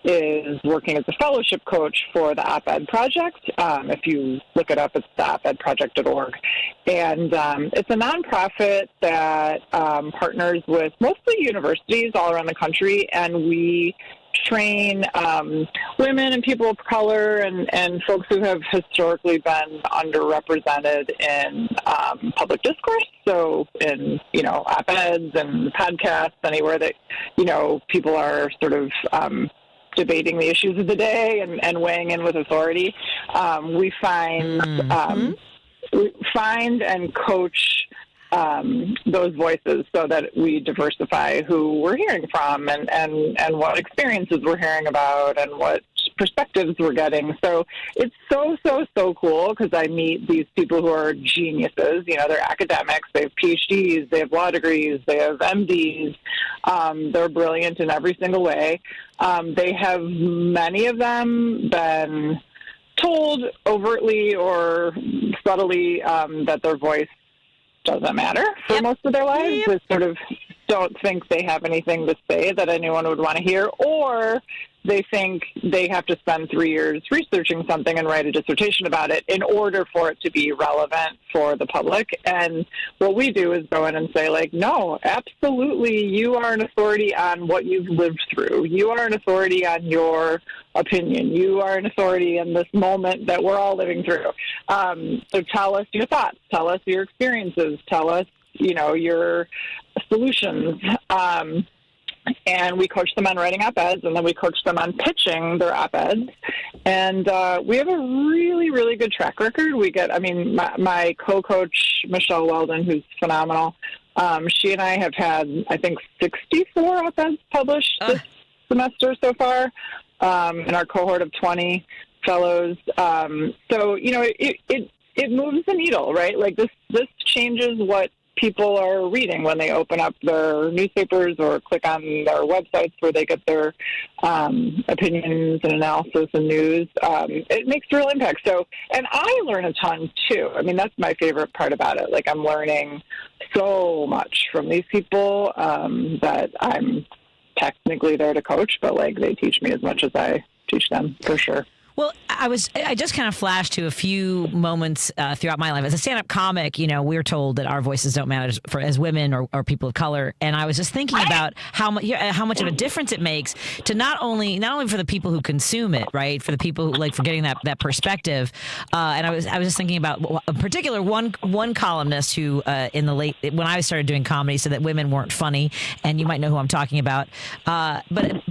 is working as a fellowship coach for the OpEd Project. If you look it up, it's the opedproject.org. And it's a nonprofit that partners with mostly universities all around the country, and we train women and people of color and folks who have historically been underrepresented in public discourse. So in, op-eds and podcasts, anywhere that, people are sort of debating the issues of the day and weighing in with authority. We find and coach those voices so that we diversify who we're hearing from and what experiences we're hearing about and what perspectives we're getting. So it's so cool because I meet these people who are geniuses. They're academics, they have PhDs, they have law degrees, they have MDs. They're brilliant in every single way. They have, many of them, been told overtly or subtly that their voice doesn't matter for most of their lives. They sort of don't think they have anything to say that anyone would want to hear, or they think they have to spend 3 years researching something and write a dissertation about it in order for it to be relevant for the public. And what we do is go in and say, like, no, absolutely, you are an authority on what you've lived through. You are an authority on your opinion. You are an authority in this moment that we're all living through. So tell us your thoughts. Tell us your experiences. Tell us, your solutions. And we coach them on writing op-eds, and then we coach them on pitching their op-eds. And we have a really, really good track record. We get, my co-coach, Michelle Weldon, who's phenomenal, she and I have had, I think, 64 op-eds published this semester so far in our cohort of 20 fellows. So, it moves the needle, right? Like this changes what people are reading when they open up their newspapers or click on their websites where they get their opinions and analysis and news. It makes a real impact. So, and I learn a ton too. That's my favorite part about it. Like, I'm learning so much from these people that I'm technically there to coach, but like they teach me as much as I teach them, for sure. Well, I just kind of flashed to a few moments throughout my life. As a stand-up comic, we're told that our voices don't matter as women or people of color. And I was just thinking about how much of a difference it makes to not only for the people who consume it, right? For the people who for getting that perspective. And I was just thinking about a particular one columnist who when I started doing comedy said that women weren't funny, and you might know who I'm talking about. But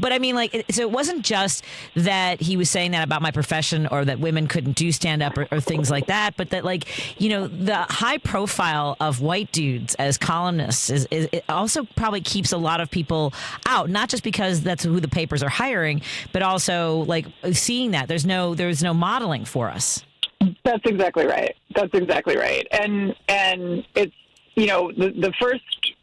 so it wasn't just that he was saying that about my profession or that women couldn't do stand-up or things like that, but that the high profile of white dudes as columnists is it also probably keeps a lot of people out, not just because that's who the papers are hiring, but also seeing that there's no modeling for us. That's exactly right. And it's the first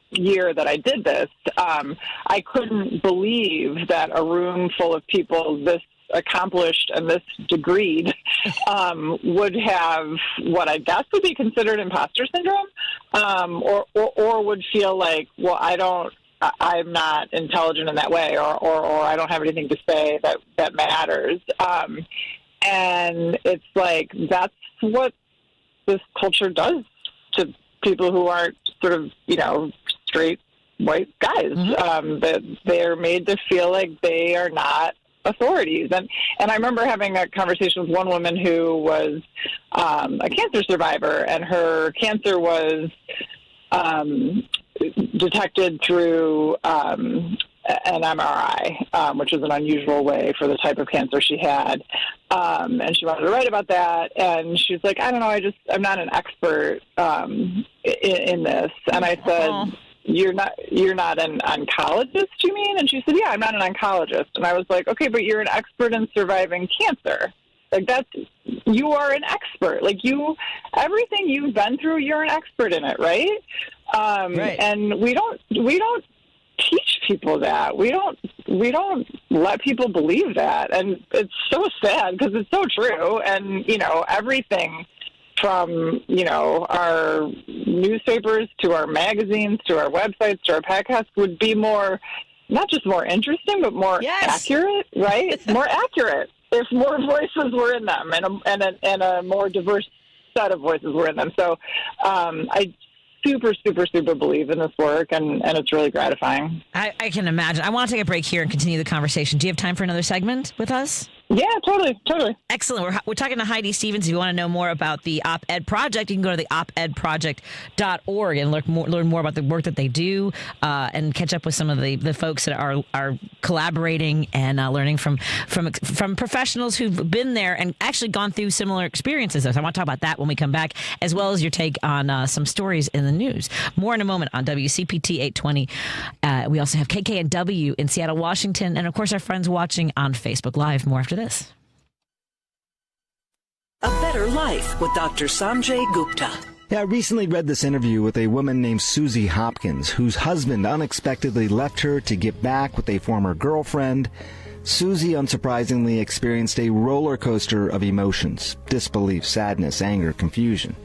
year that I did this, I couldn't believe that a room full of people this accomplished and this degreed would have what I guess would be considered imposter syndrome, or would feel like, well, I'm not intelligent in that way, or I don't have anything to say that matters. And it's like, that's what this culture does to people who aren't sort of, straight white guys. That they're made to feel like they are not authorities. And I remember having a conversation with one woman who was a cancer survivor, and her cancer was detected through an MRI, which is an unusual way for the type of cancer she had. And she wanted to write about that. And she was like, I don't know, I'm not an expert in this. And I said, You're not an oncologist, you mean? And she said, yeah, I'm not an oncologist. And I was like, okay, but you're an expert in surviving cancer. You are an expert. Everything you've been through, you're an expert in it, right? Right. And we don't teach people that. We don't let people believe that. And it's so sad because it's so true. And, everything from, our newspapers to our magazines to our websites to our podcasts would be not just more interesting, but more accurate, right? More accurate if more voices were in them and a more diverse set of voices were in them. So I super, super, super believe in this work, and it's really gratifying. I can imagine. I want to take a break here and continue the conversation. Do you have time for another segment with us? Yeah, totally. Excellent. We're talking to Heidi Stevens. If you want to know more about the OpEd Project, you can go to the opedproject.org and learn more about the work that they do and catch up with some of the folks that are collaborating and learning from professionals who've been there and actually gone through similar experiences. So I want to talk about that when we come back, as well as your take on some stories in the news. More in a moment on WCPT 820. We also have KKNW in Seattle, Washington, and of course our friends watching on Facebook Live. More after this. A Better Life with Dr. Sanjay Gupta. Yeah, I recently read this interview with a woman named Susie Hopkins, whose husband unexpectedly left her to get back with a former girlfriend. Susie, unsurprisingly, experienced a roller coaster of emotions: disbelief, sadness, anger, confusion.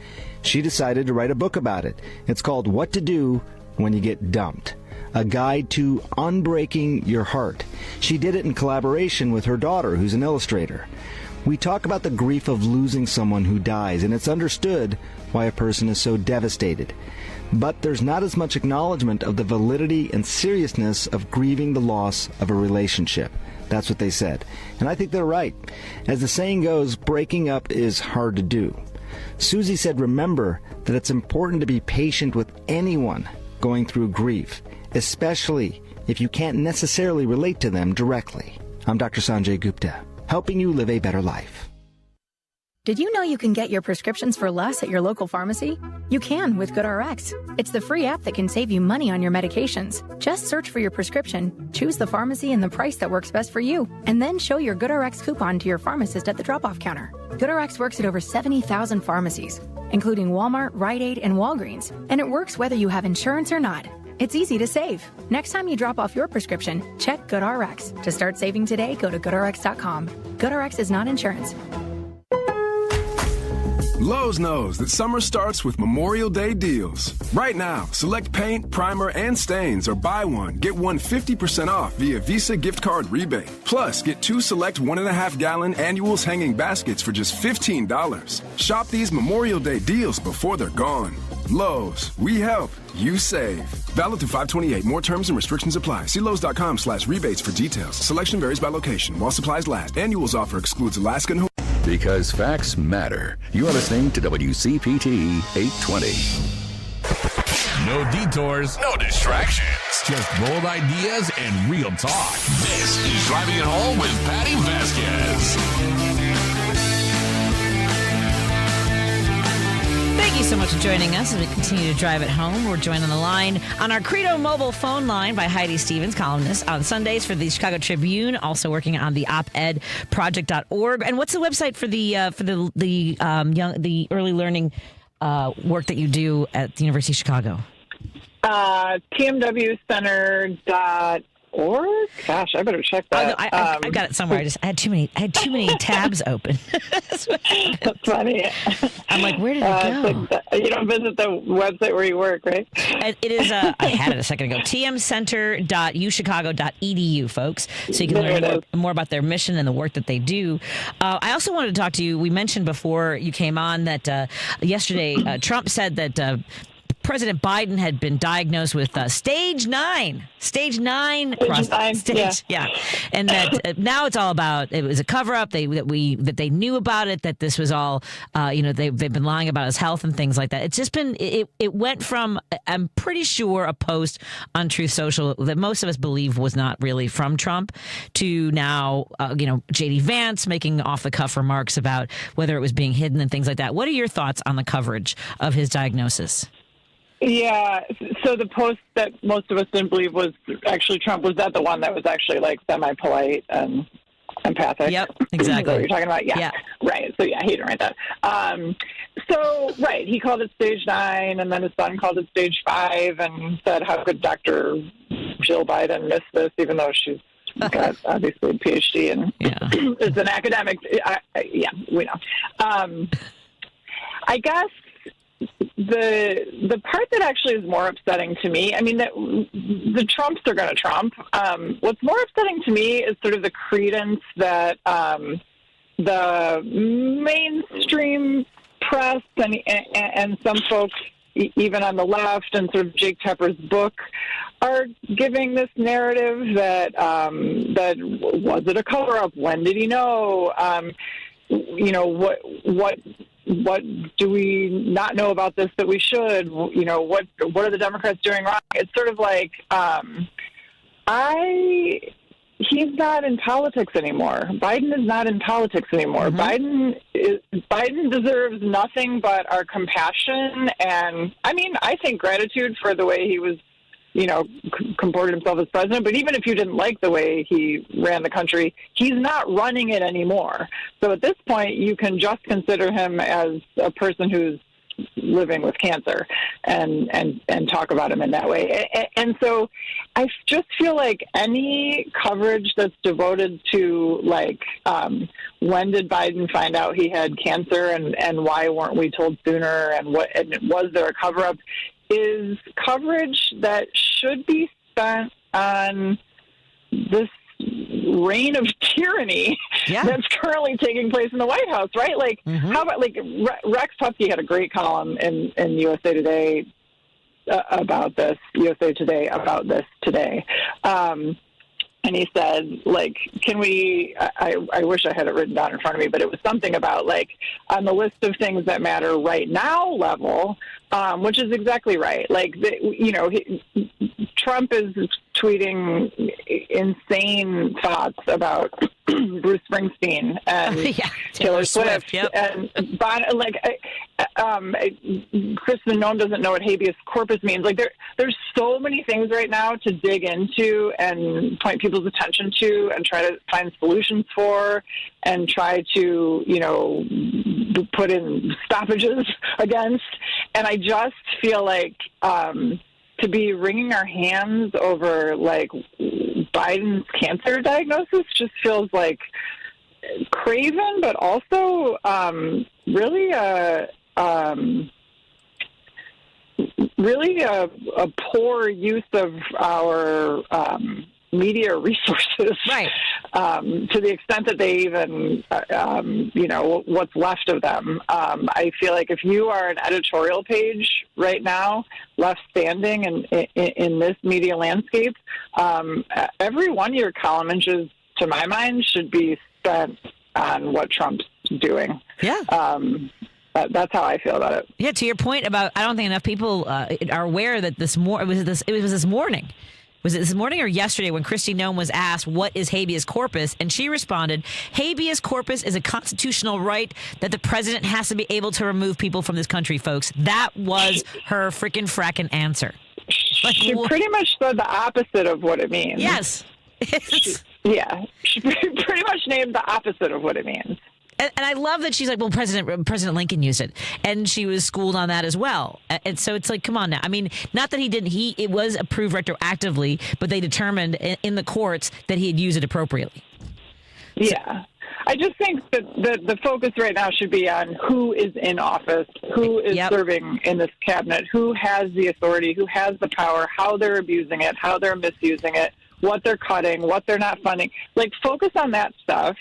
She decided to write a book about it. It's called What to Do When You Get Dumped. a guide to unbreaking your heart. She did it in collaboration with her daughter, who's an illustrator. We talk about the grief of losing someone who dies, and it's understood why a person is so devastated. But there's not as much acknowledgement of the validity and seriousness of grieving the loss of a relationship. That's what they said. And I think they're right. As the saying goes, breaking up is hard to do. Susie said, remember that it's important to be patient with anyone going through grief, especially if you can't necessarily relate to them directly. I'm Dr. Sanjay Gupta, helping you live a better life. Did you know you can get your prescriptions for less at your local pharmacy? You can with GoodRx. It's the free app that can save you money on your medications. Just search for your prescription, choose the pharmacy and the price that works best for you, and then show your GoodRx coupon to your pharmacist at the drop-off counter. GoodRx works at over 70,000 pharmacies, including Walmart, Rite Aid, and Walgreens, and it works whether you have insurance or not. It's easy to save. Next time you drop off your prescription, check GoodRx. To start saving today, go to GoodRx.com. GoodRx is not insurance. Lowe's knows that summer starts with Memorial Day deals. Right now, select paint, primer, and stains or buy one, get one 50% off via Visa gift card rebate. Plus, get 2 select 1.5-gallon annuals hanging baskets for just $15. Shop these Memorial Day deals before they're gone. Lowe's, we help, you save. Valid through 5/28. More terms and restrictions apply. See Lowe's.com/rebates for details. Selection varies by location. While supplies last. Annuals offer excludes Alaska and Hawaii. Because facts matter. You are listening to WCPT 820. No detours, no distractions. Just bold ideas and real talk. This is Driving It Home with Patti Vasquez. Thank you so much for joining us as we continue to drive it home. We're joined on the line on our Credo mobile phone line by Heidi Stevens, columnist on Sundays for the Chicago Tribune, also working on the OpEd Project.org. And what's the website for the early learning work that you do at the University of Chicago? TMW Center. Gosh, I better check that. I got it somewhere. I had too many tabs open. That's funny. I'm like, where did it go? You don't visit the website where you work, right? It is. I had it a second ago. tmcenter.uchicago.edu, folks. So you can learn more about their mission and the work that they do. I also wanted to talk to you. We mentioned before you came on that yesterday Trump said that President Biden had been diagnosed with stage 9 prostate. Yeah. And that now it's all about, it was a cover-up, that they knew about it, that this was all, they've been lying about his health and things like that. It's just been, it went from, I'm pretty sure, a post on Truth Social that most of us believe was not really from Trump to now, J.D. Vance making off-the-cuff remarks about whether it was being hidden and things like that. What are your thoughts on the coverage of his diagnosis? Yeah, so the post that most of us didn't believe was actually Trump, was that the one that was actually like semi-polite and empathic? Yep, exactly. Is that what you're talking about? Yeah. Right. So, he didn't write that. He called it stage 9, and then his son called it stage 5 and said, how could Dr. Jill Biden miss this, even though she's got obviously a PhD and is an academic. We know. I guess the part that actually is more upsetting to me, that the Trumps are going to Trump. What's more upsetting to me is sort of the credence that the mainstream press and some folks, even on the left, and sort of Jake Tapper's book, are giving this narrative that that was it a cover-up? When did he know? What do we not know about this that we should? What are the Democrats doing wrong? It's sort of like he's not in politics anymore. Biden is not in politics anymore. Mm-hmm. Biden deserves nothing but our compassion and I think gratitude for the way he was comported himself as president. But even if you didn't like the way he ran the country, he's not running it anymore. So at this point, you can just consider him as a person who's living with cancer and talk about him in that way. And so I just feel like any coverage that's devoted to when did Biden find out he had cancer and why weren't we told sooner and was there a cover-up, is coverage that should be spent on this reign of tyranny that's currently taking place in the White House, right? Like, how about, like, Rex Pupke had a great column in USA Today about this, USA Today about this today. And he said, like, can we, I wish I had it written down in front of me, but it was something about, like, on the list of things that matter right now level, which is exactly right. Like, Trump is tweeting insane thoughts about Bruce Springsteen and Taylor Swift. And Kristen Noem doesn't know what habeas corpus means. Like, there's so many things right now to dig into and point people's attention to and try to find solutions for and try to, put in stoppages against. And I just feel like to be wringing our hands over, like, Biden's cancer diagnosis just feels like craven, but also really a poor use of our media resources, right? To the extent that they even, what's left of them. I feel like if you are an editorial page right now, left standing in this media landscape, every one of your column inches, to my mind, should be spent on what Trump's doing. Yeah. That's how I feel about it. Yeah. To your point about, I don't think enough people are aware that it was this morning. Was it this morning or yesterday when Kristi Noem was asked, what is habeas corpus? And she responded, habeas corpus is a constitutional right that the president has to be able to remove people from this country, folks. That was her freaking fracking answer. Like, she pretty much said the opposite of what it means. Yes. She pretty much named the opposite of what it means. And I love that she's like, well, President Lincoln used it. And she was schooled on that as well. And so it's like, come on now. I mean, not that he didn't. It was approved retroactively, but they determined in the courts that he had used it appropriately. Yeah. I just think that the focus right now should be on who is in office, who is serving in this cabinet, who has the authority, who has the power, how they're abusing it, how they're misusing it, what they're cutting, what they're not funding. Like, focus on that stuff.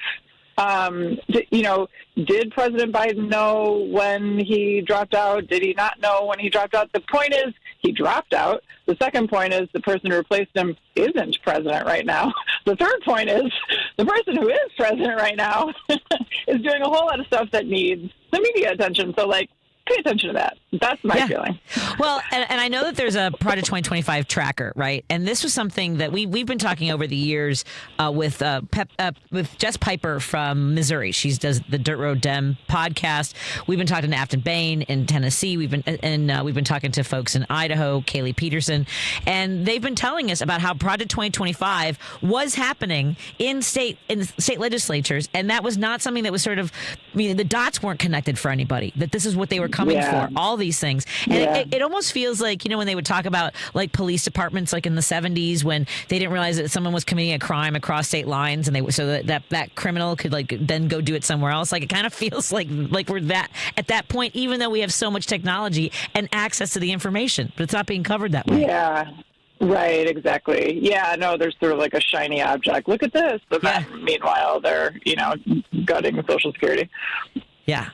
Did President Biden know when he dropped out? Did he not know when he dropped out? The point is, he dropped out. The second point is, the person who replaced him isn't president right now. The third point is, the person who is president right now is doing a whole lot of stuff that needs the media attention. So, like, pay attention to that. That's my feeling. Well, and I know that there's a Project 2025 tracker, right? And this was something that we've been talking over the years with Jess Piper from Missouri. She does the Dirt Road Dem podcast. We've been talking to Afton Bain in Tennessee. We've been talking to folks in Idaho, Kaylee Peterson, and they've been telling us about how Project 2025 was happening in state legislatures, and that was not something that was sort of, the dots weren't connected for anybody. That this is what they were coming for, all these things. And it almost feels like, when they would talk about, like, police departments, like in the 70s, when they didn't realize that someone was committing a crime across state lines, and that criminal could, like, then go do it somewhere else. Like, it kind of feels like we're at that point, even though we have so much technology and access to the information, but it's not being covered that way. Yeah. Right, exactly. Yeah, no, there's sort of like a shiny object. Look at this. But meanwhile, they're, gutting Social Security. Yeah.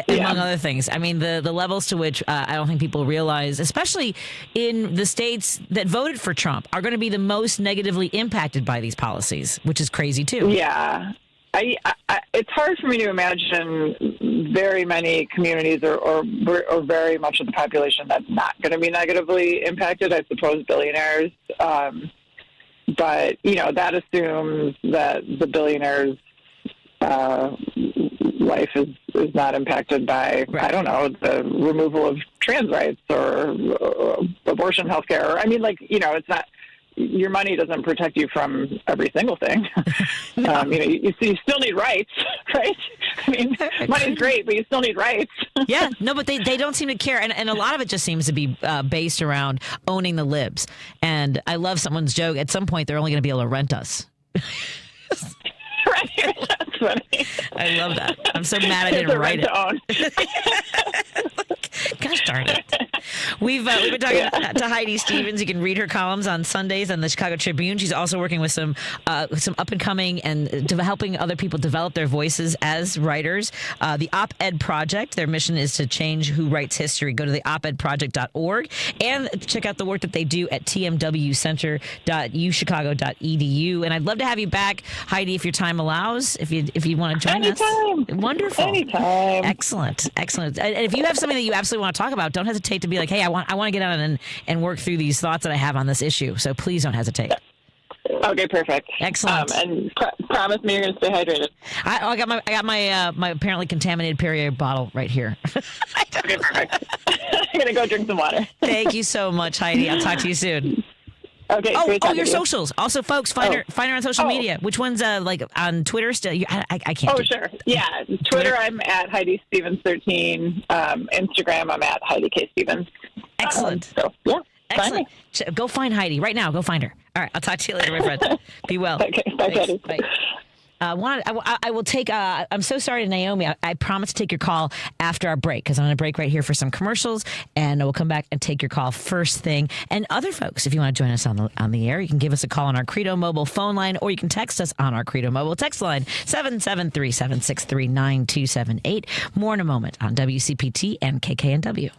Among other things. I mean, the levels to which I don't think people realize, especially in the states that voted for Trump, are going to be the most negatively impacted by these policies, which is crazy, too. Yeah. It's hard for me to imagine very many communities or very much of the population that's not going to be negatively impacted. I suppose billionaires. But, that assumes that the billionaires' life is not impacted by, I don't know, the removal of trans rights or abortion health care. I mean, it's not, your money doesn't protect you from every single thing. You still need rights, right? I mean, money's great, but you still need rights. Yeah, no, but they don't seem to care. And a lot of it just seems to be based around owning the libs. And I love someone's joke. At some point, they're only going to be able to rent us. Right, that's funny. I love that. I'm so mad I didn't write it. Gosh darn it. We've been talking to Heidi Stevens. You can read her columns on Sundays on the Chicago Tribune. She's also working with some up and coming and helping other people develop their voices as writers. The OpEd Project. Their mission is to change who writes history. Go to the opedproject.org and check out the work that they do at tmwcenter.uchicago.edu. And I'd love to have you back, Heidi, if your time allows. If you want to join us. Wonderful. Anytime. Excellent. And if you have something that you absolutely want to talk about, don't hesitate to be like, hey, I want to get on and work through these thoughts that I have on this issue. So please don't hesitate. Okay, perfect. Excellent. And promise me you're going to stay hydrated. I got my apparently contaminated Perrier bottle right here. Okay, perfect. I'm going to go drink some water. Thank you so much, Heidi. I'll talk to you soon. Okay. Your socials. Also, folks, find her on social media. Which one's like on Twitter still? I can't. Oh, sure. Yeah. Twitter, I'm at Heidi Stevens 13. Instagram, I'm at Heidi K. Stevens. Excellent. Excellent. Go find Heidi right now. Go find her. All right. I'll talk to you later, my friend. Be well. Okay. Bye. Bye. I will take. I'm so sorry to Naomi. I promise to take your call after our break because I'm going to break right here for some commercials, and we'll come back and take your call first thing. And other folks, if you want to join us on the air, you can give us a call on our Credo Mobile phone line, or you can text us on our Credo Mobile text line 773-763-9278. More in a moment on WCPT and KKNW.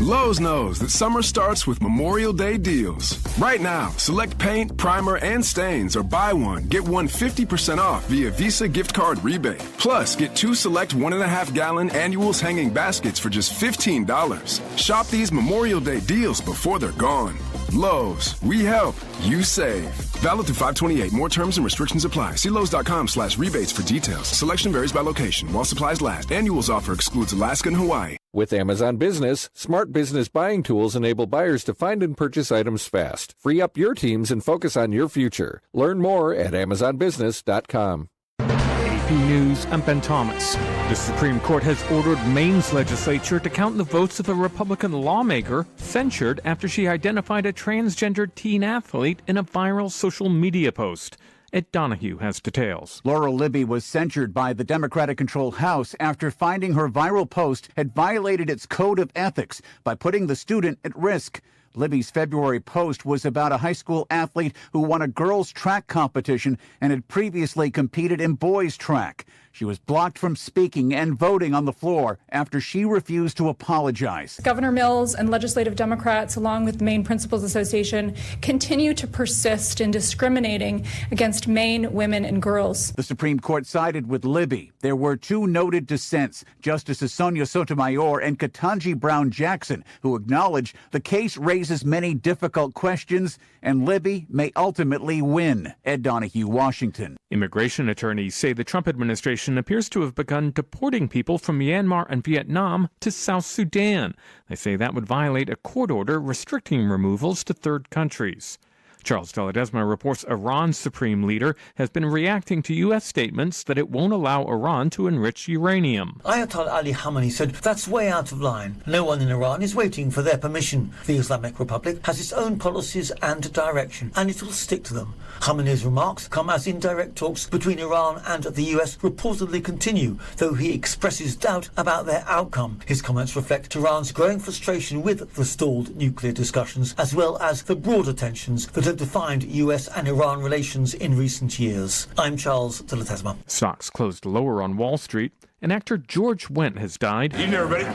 Lowe's knows that summer starts with Memorial Day deals. Right now, select paint, primer, and stains, or buy one, get one 50% off via Visa gift card rebate. Plus, get 2 select 1.5-gallon annuals hanging baskets for just $15. Shop these Memorial Day deals before they're gone. Lowe's, we help, you save. Valid through 5/28. More terms and restrictions apply. See Lowe's.com/rebates for details. Selection varies by location. While supplies last. Annuals offer excludes Alaska and Hawaii. With Amazon Business, smart business buying tools enable buyers to find and purchase items fast. Free up your teams and focus on your future. Learn more at AmazonBusiness.com. AP News, I'm Ben Thomas. The Supreme Court has ordered Maine's legislature to count the votes of a Republican lawmaker censured after she identified a transgender teen athlete in a viral social media post. Ed Donahue has details. Laura Libby was censured by the Democratic-controlled House after finding her viral post had violated its code of ethics by putting the student at risk. Libby's February post was about a high school athlete who won a girls' track competition and had previously competed in boys' track. She was blocked from speaking and voting on the floor after she refused to apologize. Governor Mills and legislative Democrats, along with the Maine Principals Association, continue to persist in discriminating against Maine women and girls. The Supreme Court sided with Libby. There were 2 noted dissents, Justices Sonia Sotomayor and Ketanji Brown Jackson, who acknowledge the case raises many difficult questions and Libby may ultimately win. Ed Donahue, Washington. Immigration attorneys say the Trump administration appears to have begun deporting people from Myanmar and Vietnam to South Sudan. They say that would violate a court order restricting removals to third countries. Charles Deledesma reports Iran's supreme leader has been reacting to U.S. statements that it won't allow Iran to enrich uranium. Ayatollah Ali Khamenei said that's way out of line. No one in Iran is waiting for their permission. The Islamic Republic has its own policies and direction, and it will stick to them. Khamenei's remarks come as indirect talks between Iran and the U.S. reportedly continue, though he expresses doubt about their outcome. His comments reflect Tehran's growing frustration with the stalled nuclear discussions, as well as the broader tensions that have defined U.S. and Iran relations in recent years. I'm Charles de la Tesma. Stocks closed lower on Wall Street, and actor George Wendt has died. Evening, everybody.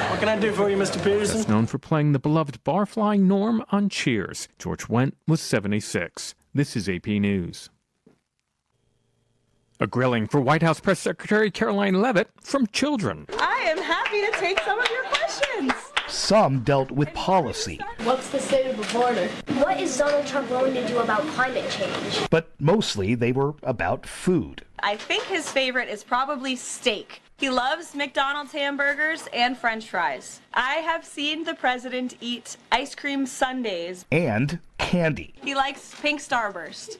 What can I do for you, Mr. Peterson? He's known for playing the beloved barfly Norm on Cheers. George Wendt was 76. This is AP News. A grilling for White House Press Secretary Caroline Leavitt from children. I am happy to take some of your questions. Some dealt with policy. What's the state of the border? What is Donald Trump willing to do about climate change? But mostly they were about food. I think his favorite is probably steak. He loves McDonald's hamburgers and French fries. I have seen the president eat ice cream sundaes. And candy. He likes pink Starburst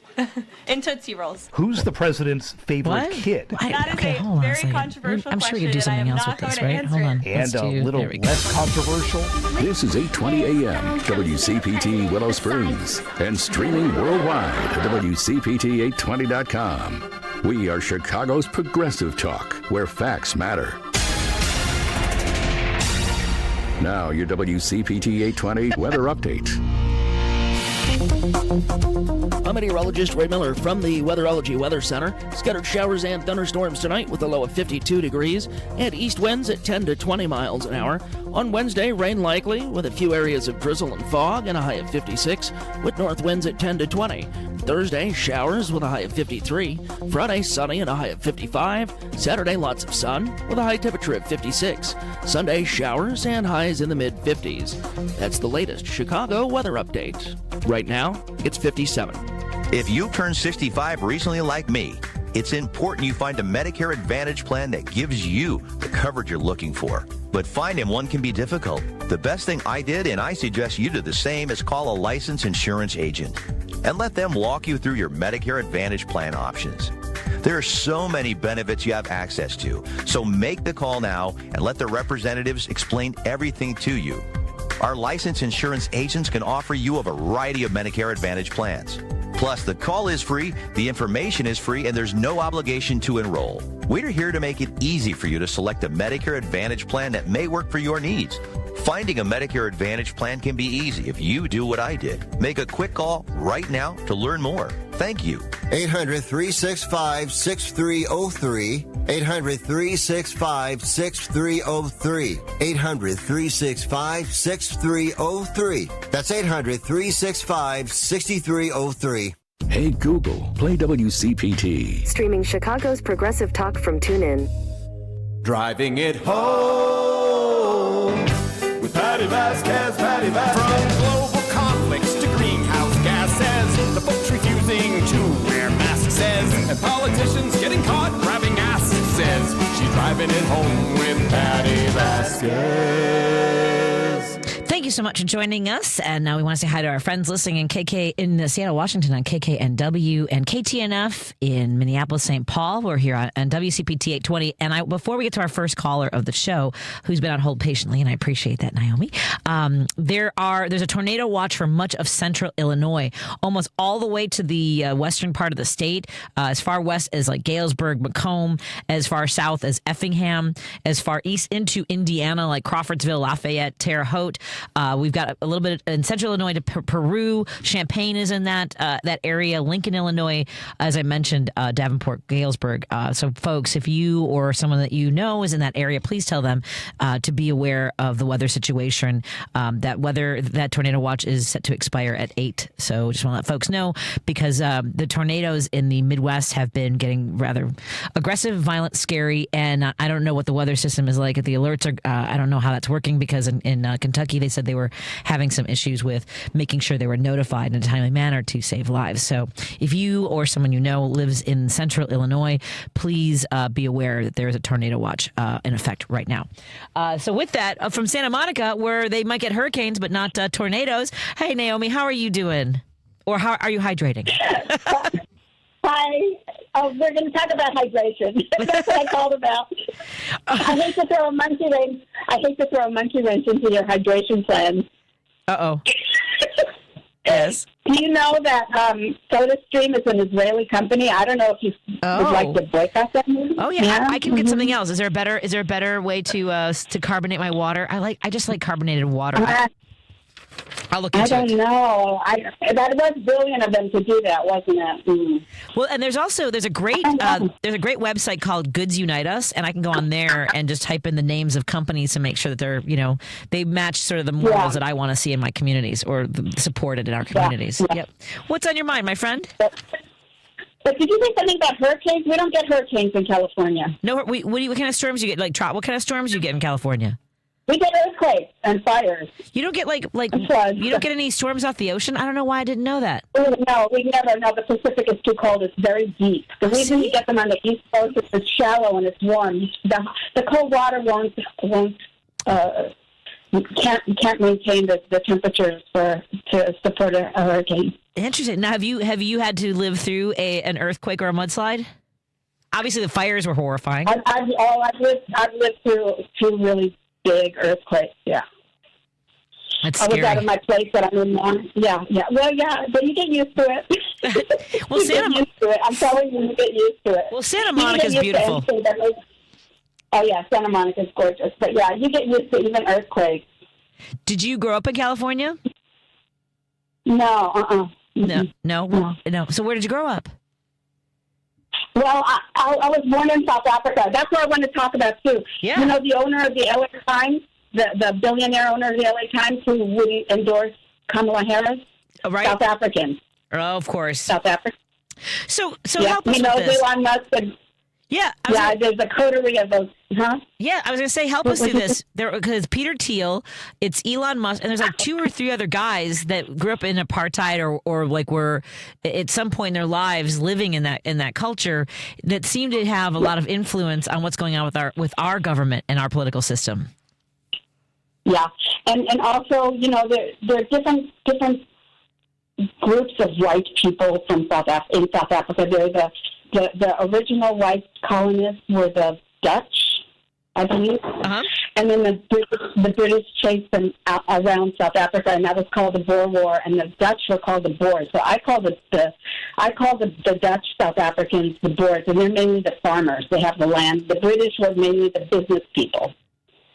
and Tootsie Rolls. Who's the president's favorite kid? That is a very controversial question. I'm sure you do something else with this, right? Hold on. And a little less controversial. This is 820 AM, WCPT Willow Springs, and streaming worldwide at WCPT820.com. We are Chicago's progressive talk, where facts matter. Now, your WCPT 820 weather update. I'm meteorologist Ray Miller from the Weatherology Weather Center. Scattered showers and thunderstorms tonight with a low of 52 degrees and east winds at 10 to 20 miles an hour. On Wednesday, rain likely with a few areas of drizzle and fog and a high of 56 with north winds at 10 to 20. Thursday, showers with a high of 53. Friday, sunny and a high of 55. Saturday, lots of sun with a high temperature of 56. Sunday, showers and highs in the mid-50s. That's the latest Chicago weather update. Right now, it's 57. If you turned 65 recently like me, it's important you find a Medicare Advantage plan that gives you the coverage you're looking for. But finding one can be difficult. The best thing I did, and I suggest you do the same, is call a licensed insurance agent and let them walk you through your Medicare Advantage plan options. There are so many benefits you have access to, so make the call now and let the representatives explain everything to you. Our licensed insurance agents can offer you a variety of Medicare Advantage plans. Plus, the call is free, the information is free, and there's no obligation to enroll. We're here to make it easy for you to select a Medicare Advantage plan that may work for your needs. Finding a Medicare Advantage plan can be easy if you do what I did. Make a quick call right now to learn more. Thank you. 800-365-6303. 800-365-6303. 800-365-6303. That's 800-365-6303. Hey Google, play WCPT. Streaming Chicago's progressive talk from TuneIn. Driving it home with Patti Vasquez, Patti Vasquez. From global conflicts to greenhouse gases, the folks refusing to wear masks says, and politicians getting caught grabbing asses says, she's driving it home with Patti Vasquez. Thank you so much for joining us. And now we want to say hi to our friends listening in Seattle, Washington on KKNW and KTNF in Minneapolis, St. Paul. We're here on WCPT 820. And before we get to our first caller of the show, who's been on hold patiently, and I appreciate that, Naomi, there's a tornado watch for much of central Illinois, almost all the way to the western part of the state, as far west as like Galesburg, Macomb, as far south as Effingham, as far east into Indiana, like Crawfordsville, Lafayette, Terre Haute. We've got a little bit in central Illinois to Peru. Champaign is in that area. Lincoln, Illinois, as I mentioned, Davenport, Galesburg. So, folks, if you or someone that you know is in that area, please tell them to be aware of the weather situation. That tornado watch is set to expire at 8. So, just want to let folks know because the tornadoes in the Midwest have been getting rather aggressive, violent, scary, and I don't know what the weather system is like. The alerts are. I don't know how that's working because in Kentucky they said they were having some issues with making sure they were notified in a timely manner to save lives. So if you or someone you know lives in central Illinois, please be aware that there is a tornado watch in effect right now. So with that, from Santa Monica, where they might get hurricanes but not tornadoes. Hey, Naomi, how are you doing? Or how are you hydrating? Hi. Oh, we're going to talk about hydration. That's what I called about. I hate to throw a monkey wrench into your hydration plan. Uh-oh. Yes. Do you know that SodaStream is an Israeli company? I don't know if you would like to boycott them. Oh yeah, I can get something else. Is there a better way to carbonate my water? I just like carbonated water. I'll look into it. I don't know. That was brilliant of them to do that, wasn't it? Mm. Well, and there's a great website called Goods Unite Us, and I can go on there and just type in the names of companies to make sure that they're they match sort of the morals that I want to see in my communities or supported in our communities. Yeah. Yep. What's on your mind, my friend? But did you say something about hurricanes? We don't get hurricanes in California. No, what kind of storms you get? What kind of storms you get in California? We get earthquakes and fires. You don't get you don't get any storms off the ocean? I don't know why I didn't know that. No, we never. No, the Pacific is too cold. It's very deep. The reason you get them on the East Coast is it's shallow and it's warm. The cold water can't maintain the temperatures to support a hurricane. Interesting. Now, have you had to live through an earthquake or a mudslide? Obviously, the fires were horrifying. I've lived through two really big earthquakes, yeah. That's scary. I was out of my place that I'm in now. Yeah. Well, yeah, but you get used to it. Well, get used to it. I'm telling you, you get used to it. Well, Santa Monica's beautiful. Oh, yeah, Santa Monica's gorgeous. But, yeah, you get used to even earthquakes. Did you grow up in California? No, No. So where did you grow up? Well, I was born in South Africa. That's what I want to talk about, too. Yeah. You know, the owner of the LA Times, the billionaire owner of the LA Times who would endorse Kamala Harris? Oh, right. South African. Oh, of course. South Africa. So help us with this. Elon Musk and, there's a coterie of those, huh? Yeah, I was going to say, help us through this. Because Peter Thiel, it's Elon Musk, and there's like 2 or 3 other guys that grew up in apartheid or like were at some point in their lives living in that culture that seem to have a lot of influence on what's going on with our government and our political system. Yeah, and also, you know, there are different groups of white people from South Africa. They're the original white colonists were the Dutch, I believe, and then the British chased them around South Africa, and that was called the Boer War, and the Dutch were called the Boers. So I call the Dutch South Africans the Boers, and they're mainly the farmers. They have the land. The British were mainly the business people.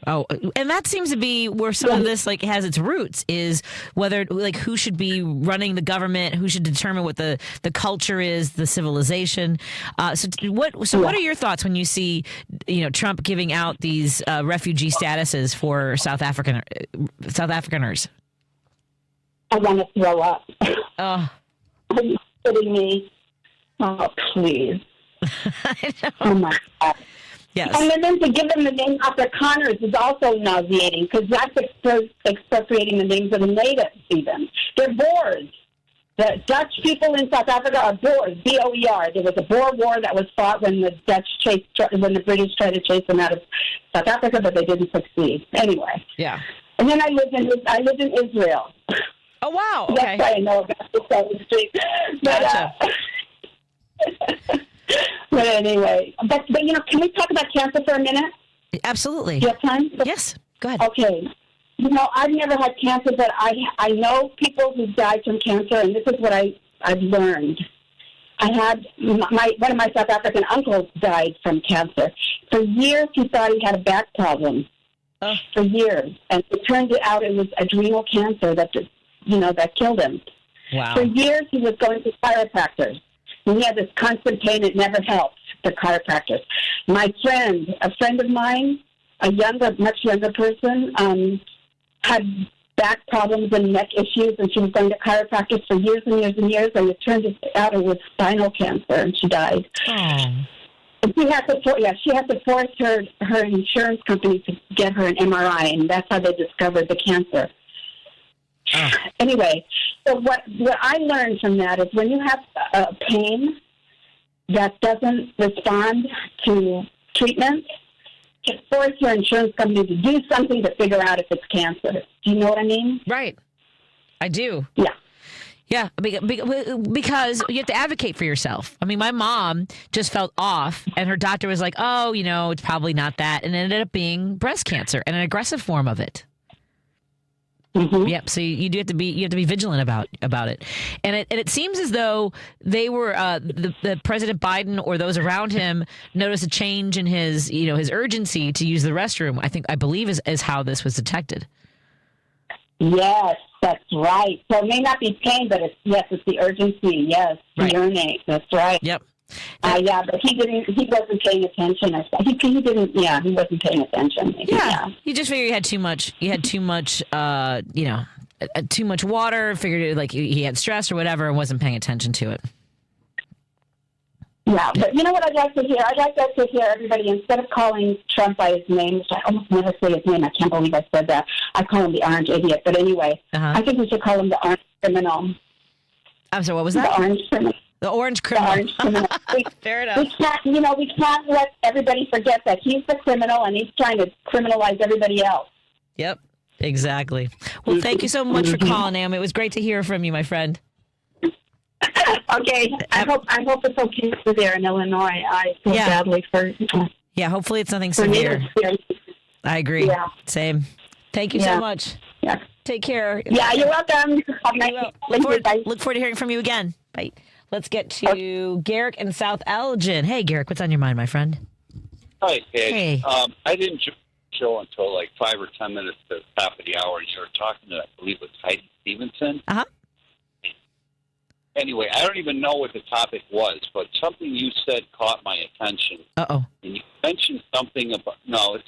Oh, and that seems to be where some of this like has its roots, is whether like who should be running the government, who should determine what the culture is, the civilization. So what are your thoughts when you see, you know, Trump giving out these refugee statuses for South Africaners? I want to throw up. Oh, Are you kidding me? Oh, please. I know. Oh my God. Yes. And then to give them the name Afrikaners is also nauseating, because that's expropriating the names of the natives even. They're Boers. The Dutch people in South Africa are Boers, B-O-E-R. There was a Boer War that was fought when the British tried to chase them out of South Africa, but they didn't succeed. Anyway. Yeah. And then I lived in Israel. Oh, wow. Okay. That's why I know about the Southern Street. Gotcha. But anyway, but you know, can we talk about cancer for a minute? Absolutely. Do you have time? Yes. Go ahead. Okay. You know, I've never had cancer, but I know people who died from cancer, and this is what I've learned. I had one of my South African uncles died from cancer. For years, he thought he had a back problem. Oh. For years, and it turned out it was adrenal cancer that killed him. Wow. For years, he was going to chiropractors. And he had this constant pain. It never helped, the chiropractors. A friend of mine, much younger person, had back problems and neck issues, and she was going to chiropractors for years and years and years, and it turned out it was spinal cancer, and she died. Oh. And she had to force her insurance company to get her an MRI, and that's how they discovered the cancer. Oh. Anyway, so what I learned from that is when you have pain that doesn't respond to treatment, to force your insurance company to do something to figure out if it's cancer. Do you know what I mean? Right. I do. Yeah. Yeah, because you have to advocate for yourself. I mean, my mom just felt off, and her doctor was like, oh, you know, it's probably not that, and it ended up being breast cancer and an aggressive form of it. Mm-hmm. Yep. So you have to be vigilant about it, and it seems as though they were the President Biden or those around him noticed a change in his urgency to use the restroom. I believe is how this was detected. Yes, that's right. So it may not be pain, but it's the urgency. Yes, to urinate. That's right. Yep. Yeah, but he wasn't paying attention. He didn't. Yeah, he wasn't paying attention. Maybe, yeah. You just figured you had too much. Too much water. Figured like he had stress or whatever, and wasn't paying attention to it. Yeah, but you know what I'd like to hear? I'd like to hear everybody, instead of calling Trump by his name, which I almost never say his name. I can't believe I said that. I call him the orange idiot. But anyway, I think we should call him the orange criminal. I'm sorry, what was that? The orange criminal. The orange criminal. The orange criminal. Fair enough. We can't let everybody forget that he's the criminal and he's trying to criminalize everybody else. Yep, exactly. Well, thank you so much for calling, Naomi. It was great to hear from you, my friend. Okay, I hope it's okay for there in Illinois. I feel badly for. Yeah, hopefully it's nothing severe. I agree. Yeah. Same. Thank you so much. Yeah. Take care. Yeah, you're welcome. Look forward to hearing from you again. Bye. Let's get to Garrick in South Elgin. Hey, Garrick, what's on your mind, my friend? Hi, Ed. Hey. I didn't show until like 5 or 10 minutes to the top of the hour, and you were talking to, I believe, it was Heidi Stevens. Uh-huh. Anyway, I don't even know what the topic was, but something you said caught my attention. Uh-oh. And you mentioned something about... No,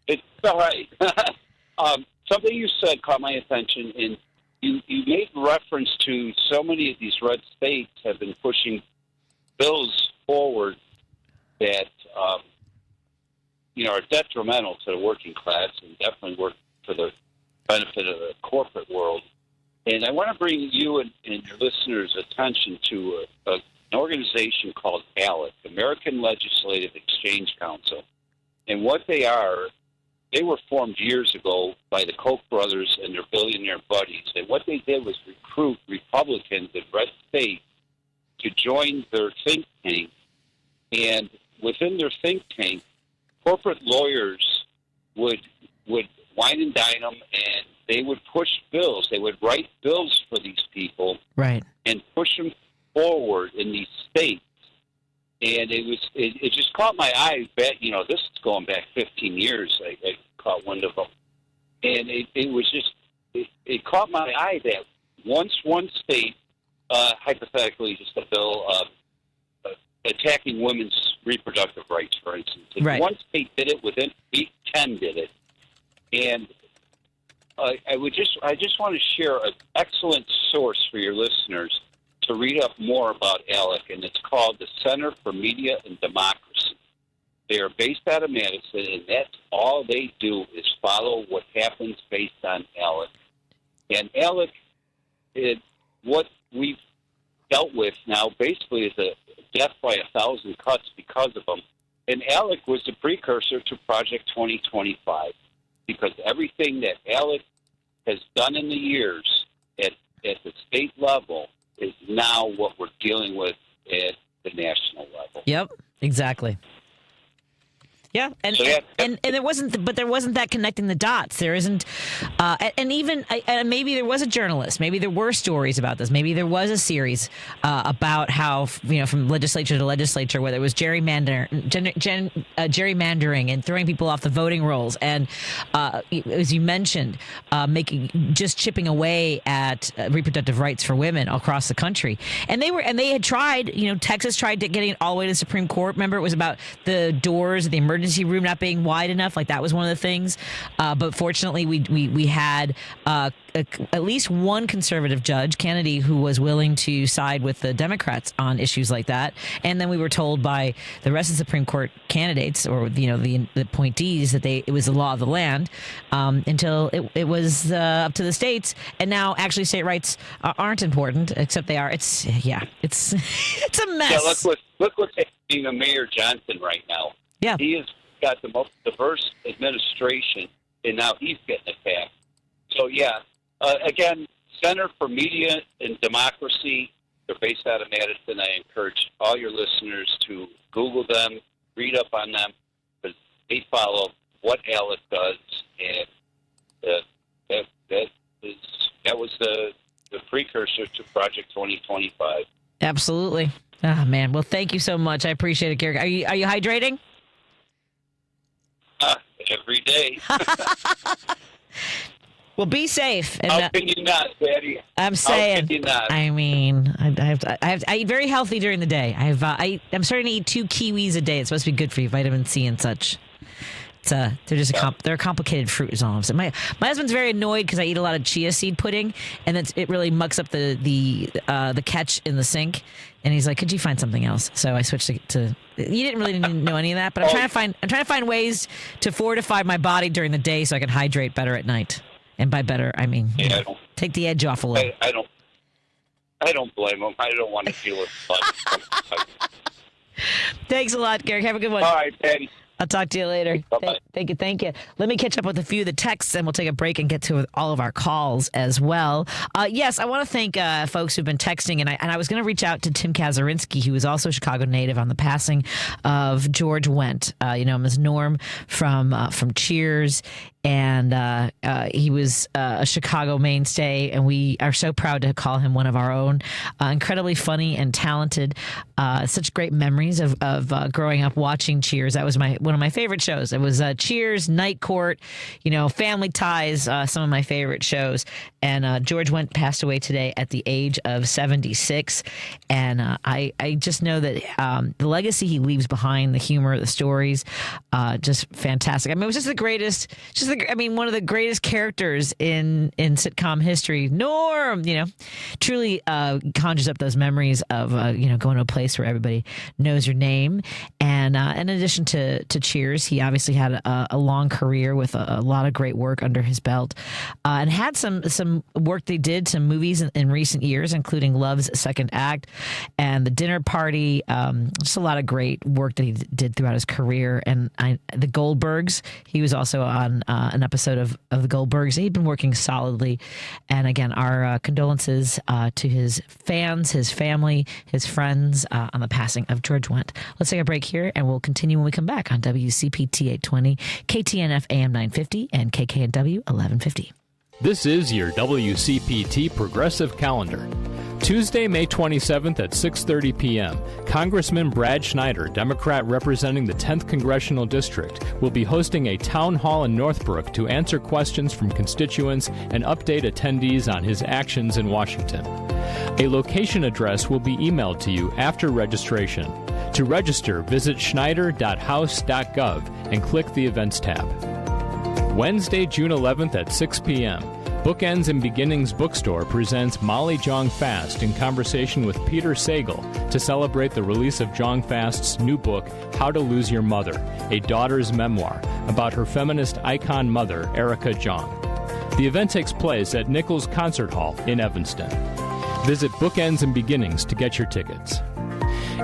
it's all right. Something you said caught my attention, and you made reference to so many of these red states have been pushing bills forward that, are detrimental to the working class and definitely work for the benefit of the corporate world. And I want to bring you and your listeners' attention to an organization called ALEC, American Legislative Exchange Council. And what they are, they were formed years ago by the Koch brothers and their billionaire buddies. And what they did was recruit Republicans in red states to join their think tank. And within their think tank, corporate lawyers would wine and dine them, and they would push bills. They would write bills for these people, right, and push them forward in these states. And it just caught my eye. This is going back 15 years. I caught wind of them, and it caught my eye that once one state, hypothetically, just a bill attacking women's reproductive rights, for instance, if right, one state did it, within week 10 did it, and I just want to share an excellent source for your listeners to read up more about ALEC, and it's called the Center for Media and Democracy. They are based out of Madison, and that's all they do is follow what happens based on ALEC. And ALEC, what we've dealt with now basically is a death by 1,000 cuts because of them. And ALEC was the precursor to Project 2025, because everything that ALEC has done in the years at the state level is now what we're dealing with at the national level. Yep, exactly. Yeah, and there wasn't that connecting the dots. There isn't, and even maybe there was a journalist. Maybe there were stories about this. Maybe there was a series about how from legislature to legislature, whether it was gerrymandering and throwing people off the voting rolls, and as you mentioned, chipping away at reproductive rights for women across the country. And they had tried. Texas tried getting it all the way to the Supreme Court. Remember, it was about the doors of the emergency room not being wide enough. Like, that was one of the things. But fortunately, we had at least one conservative judge, Kennedy, who was willing to side with the Democrats on issues like that. And then we were told by the rest of the Supreme Court candidates, or the appointees, that it was the law of the land until it was up to the states. And now, actually, state rights aren't important, except they are. It's it's a mess. Yeah, look what's happening to Mayor Johnson right now. Yeah. He has got the most diverse administration, and now he's getting attacked. So, again, Center for Media and Democracy, they're based out of Madison. I encourage all your listeners to Google them, read up on them, because they follow what ALEC does, and that was the precursor to Project 2025. Absolutely. Oh, man. Well, thank you so much. I appreciate it, Garrick. Are you hydrating? Every day. Well, be safe. And, how can you not, Daddy? I'm saying. How can you not? I mean, I eat very healthy during the day. I'm starting to eat 2 kiwis a day. It's supposed to be good for you, vitamin C and such. They're just they're a complicated fruit, is all I'm saying. My husband's very annoyed because I eat a lot of chia seed pudding, and it really mucks up the catch in the sink. And he's like, "Could you find something else?" So I switched to. You didn't really know any of that, but I'm trying to find ways to fortify my body during the day so I can hydrate better at night. And by better, I mean take the edge off a little. I don't blame him. I don't want to deal with fun. Thanks a lot, Garrick. Have a good one. All right, Patty. I'll talk to you later. Bye-bye. Thank you. Let me catch up with a few of the texts, and we'll take a break and get to all of our calls as well. Yes, I want to thank folks who've been texting, and I was going to reach out to Tim Kazurinsky, who is also a Chicago native, on the passing of George Wendt. Ms. Norm from Cheers. and he was a Chicago mainstay, and we are so proud to call him one of our own. Incredibly funny and talented. Such great memories of growing up watching Cheers. That was one of my favorite shows. It was Cheers, Night Court, Family Ties, some of my favorite shows. And George Wendt passed away today at the age of 76. And I just know that the legacy he leaves behind, the humor, the stories, just fantastic. I mean, it was just the greatest, one of the greatest characters in sitcom history. Norm, truly conjures up those memories of, going to a place where everybody knows your name. And in addition to Cheers, he obviously had a long career with a lot of great work under his belt, and had some work they did, some movies in recent years, including Love's Second Act and The Dinner Party. Just a lot of great work that he did throughout his career. And the Goldbergs, he was also on an episode of the Goldbergs. He'd been working solidly. And again, our condolences to his fans, his family, his friends on the passing of George Wendt. Let's take a break here, and we'll continue when we come back on WCPT 820, KTNF AM 950, and KKNW 1150. This is your WCPT Progressive Calendar. Tuesday, May 27th at 6:30 p.m., Congressman Brad Schneider, Democrat representing the 10th Congressional District, will be hosting a town hall in Northbrook to answer questions from constituents and update attendees on his actions in Washington. A location address will be emailed to you after registration. To register, visit schneider.house.gov and click the Events tab. Wednesday, June 11th at 6 p.m., Bookends and Beginnings Bookstore presents Molly Jong-Fast in conversation with Peter Sagal to celebrate the release of Jong-Fast's new book, How to Lose Your Mother, a daughter's memoir about her feminist icon mother, Erica Jong. The event takes place at Nichols Concert Hall in Evanston. Visit Bookends and Beginnings to get your tickets.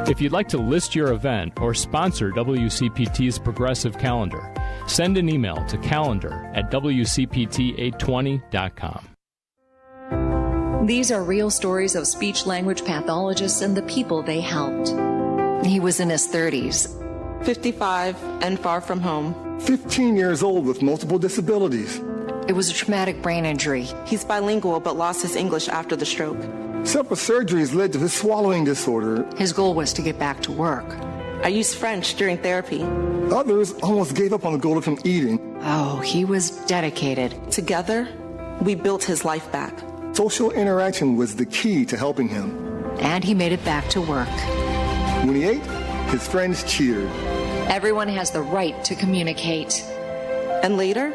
If you'd like to list your event or sponsor WCPT's Progressive Calendar, send an email to calendar@WCPT820.com. These are real stories of speech-language pathologists and the people they helped. He was in his 30s. 55 and far from home. 15 years old with multiple disabilities. It was a traumatic brain injury. He's bilingual but lost his English after the stroke. Several surgeries led to his swallowing disorder. His goal was to get back to work. I used French during therapy. Others almost gave up on the goal of him eating. Oh, he was dedicated. Together, we built his life back. Social interaction was the key to helping him. And he made it back to work. When he ate, his friends cheered. Everyone has the right to communicate. And later,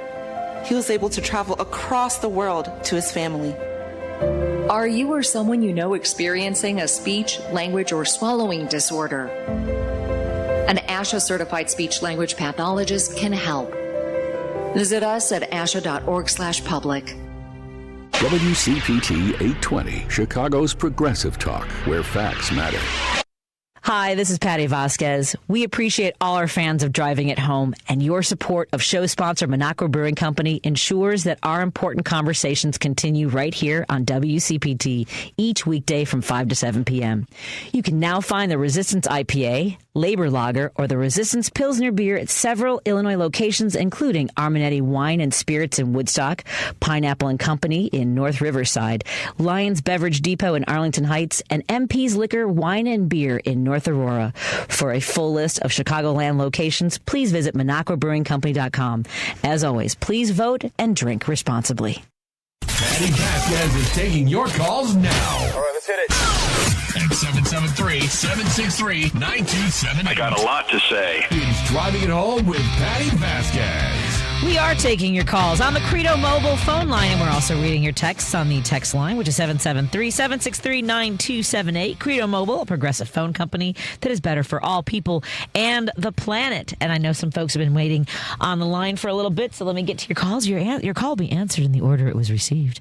he was able to travel across the world to his family. Are you or someone you know experiencing a speech, language, or swallowing disorder? An ASHA-certified speech-language pathologist can help. Visit us at asha.org/public. WCPT 820, Chicago's Progressive Talk, where facts matter. Hi, this is Patti Vasquez. We appreciate all our fans of Driving It Home, and your support of show sponsor Minocqua Brewing Company ensures that our important conversations continue right here on WCPT each weekday from 5 to 7 p.m. You can now find the Resistance IPA, Labor Lager, or the Resistance Pilsner beer at several Illinois locations, including Arminetti Wine and Spirits in Woodstock, Pineapple and Company in North Riverside, Lions Beverage Depot in Arlington Heights, and MP's Liquor, Wine and Beer in North Aurora. For a full list of Chicagoland locations, please visit MinocquaBrewingCompany.com. As always, please vote and drink responsibly. Patti Vasquez is taking your calls now. All right, let's hit it. At 773-763-9278. I got a lot to say. It's Driving It Home with Patti Vasquez. We are taking your calls on the Credo Mobile phone line, and we're also reading your texts on the text line, which is 773-763-9278. Credo Mobile, a progressive phone company that is better for all people and the planet. And I know some folks have been waiting on the line for a little bit, so let me get to your calls. Your call will be answered in the order it was received.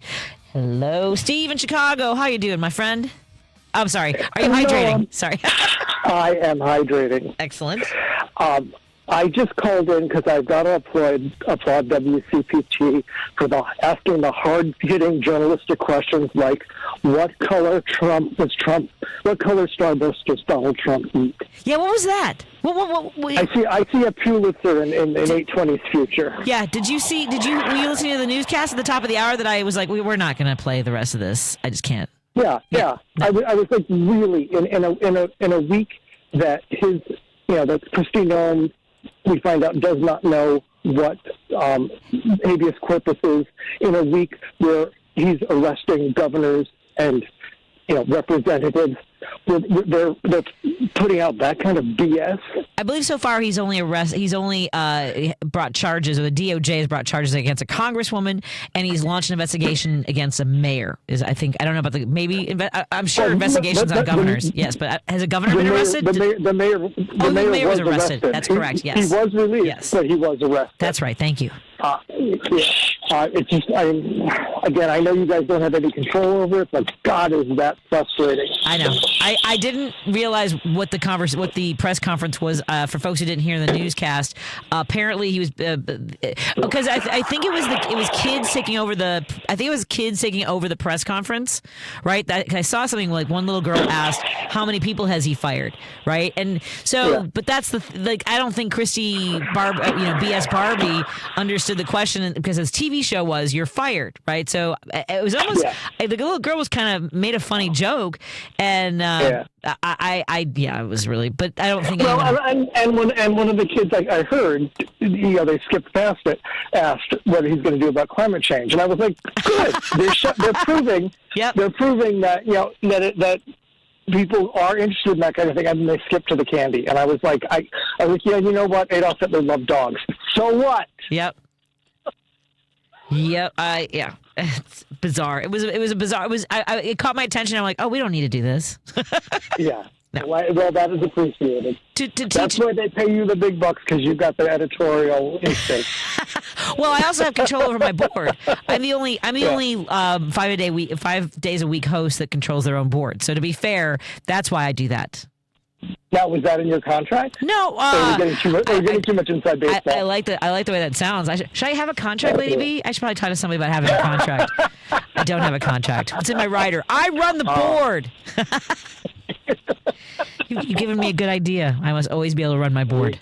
Hello, Steve in Chicago. How you doing, my friend? I'm sorry. Are you hydrating? Sorry. I am hydrating. Excellent. I just called in because I've got to applaud WCPT for asking the hard-hitting journalistic questions like, what color Starburst does Donald Trump eat? Yeah, what was that? What I see a Pulitzer in 820's future. Yeah, were you listening to the newscast at the top of the hour that I was like, we're not going to play the rest of this. I just can't. Yeah. No. I was like, really, in a week that that Christine Nome, we find out, does not know what habeas corpus is, in a week where he's arresting governors and representatives. They're putting out that kind of BS. I believe so far he's only brought charges, or the DOJ has brought charges against a congresswoman, and he's launched an investigation against a mayor. I don't know about I'm sure investigations on governors. Yes, but has a governor been arrested? The mayor was arrested. That's correct. Yes, he was released, yes. But he was arrested. That's right. Thank you. It's just, I know you guys don't have any control over it, but God, is that frustrating. I know. I didn't realize what the press conference was. For folks who didn't hear the newscast, apparently he was because I think it was kids taking over the press conference, right? I saw something like one little girl asked, "How many people has he fired?" Right, and so, but that's I don't think BS Barbie understood the question, because his TV show was, "You're fired," right? So it was almost the little girl was kind of made a funny joke, and it was really, but I don't think. Well, and one of the kids I heard, they skipped past it, asked what he's going to do about climate change, and I was like, good. They're proving. Yep. They're proving that that people are interested in that kind of thing, and then they skip to the candy. And I was like, you know what? Adolf Hitler loved dogs. So what? Yep. Yep. It's bizarre. It was a bizarre. It caught my attention. I'm like, oh, we don't need to do this. Yeah. No. Well, that is appreciated. That's why they pay you the big bucks, because you've got the editorial instinct. Well, I also have control over my board. I'm the only 5 days a week host that controls their own board. So to be fair, that's why I do that. Now, was that in your contract? No. Are you getting too much inside baseball? I like the way that sounds. Should I have a contract, Lady B? I should probably talk to somebody about having a contract. I don't have a contract. It's in my rider. I run the board. You've given me a good idea. I must always be able to run my board.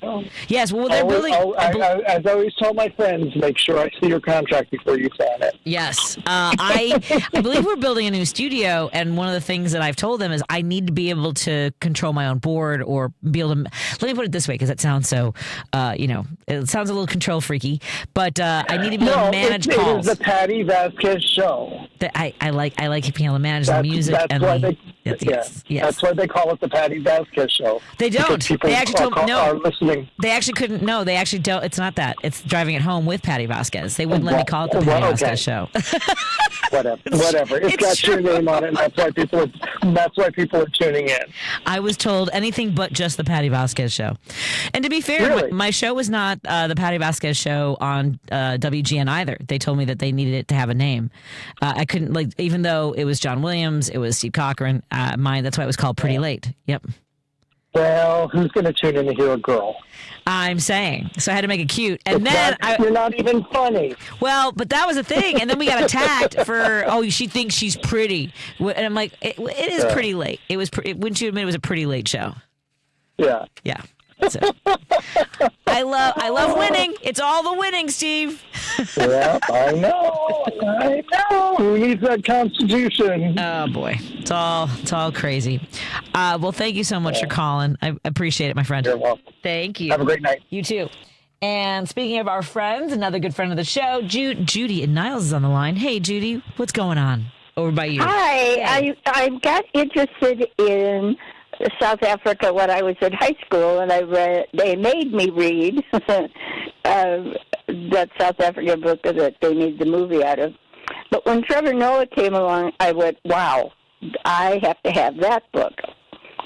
Yes, well, they're building. As I always tell my friends, make sure I see your contract before you sign it. Yes. I believe we're building a new studio, and one of the things that I've told them is I need to be able to control my own board, or be able to. Let me put it this way, because it sounds so, it sounds a little control freaky, but I need to be able to manage calls. It is the Patti Vasquez show. I like being able to manage the music. That's why they call it the Patti Vasquez show. They don't. They actually told me no. Are listening. They actually couldn't. No, they actually don't. It's not that. It's Driving It Home with Patti Vasquez. They wouldn't let me call it the Patti Vasquez show. Whatever. It's got your name on it, and that's why people are tuning in. I was told anything but just the Patti Vasquez show. And to be fair, really? my show was not the Patti Vasquez show on WGN either. They told me that they needed it to have a name. I couldn't, even though it was John Williams, it was Steve Cochran. That's why it was called Pretty Late. Yep. Well, who's going to tune in to hear a girl? I'm saying. So I had to make it cute. And you're not even funny. Well, but that was the thing. And then we got attacked for, she thinks she's pretty. And I'm like, it is pretty late. It was. Wouldn't you admit it was a pretty late show? Yeah. Yeah. That's it. I love winning. It's all the winning, Steve. Yeah, I know. Who needs that Constitution? Oh boy, it's all crazy. Well, thank you so much for calling. I appreciate it, my friend. You're welcome. Thank you. Have a great night. You too. And speaking of our friends, another good friend of the show, Judy and Niles is on the line. Hey, Judy, what's going on over by you? Hi, I got interested in South Africa when I was in high school, and they made me read that South Africa book that they made the movie out of. But when Trevor Noah came along, I went, wow, I have to have that book.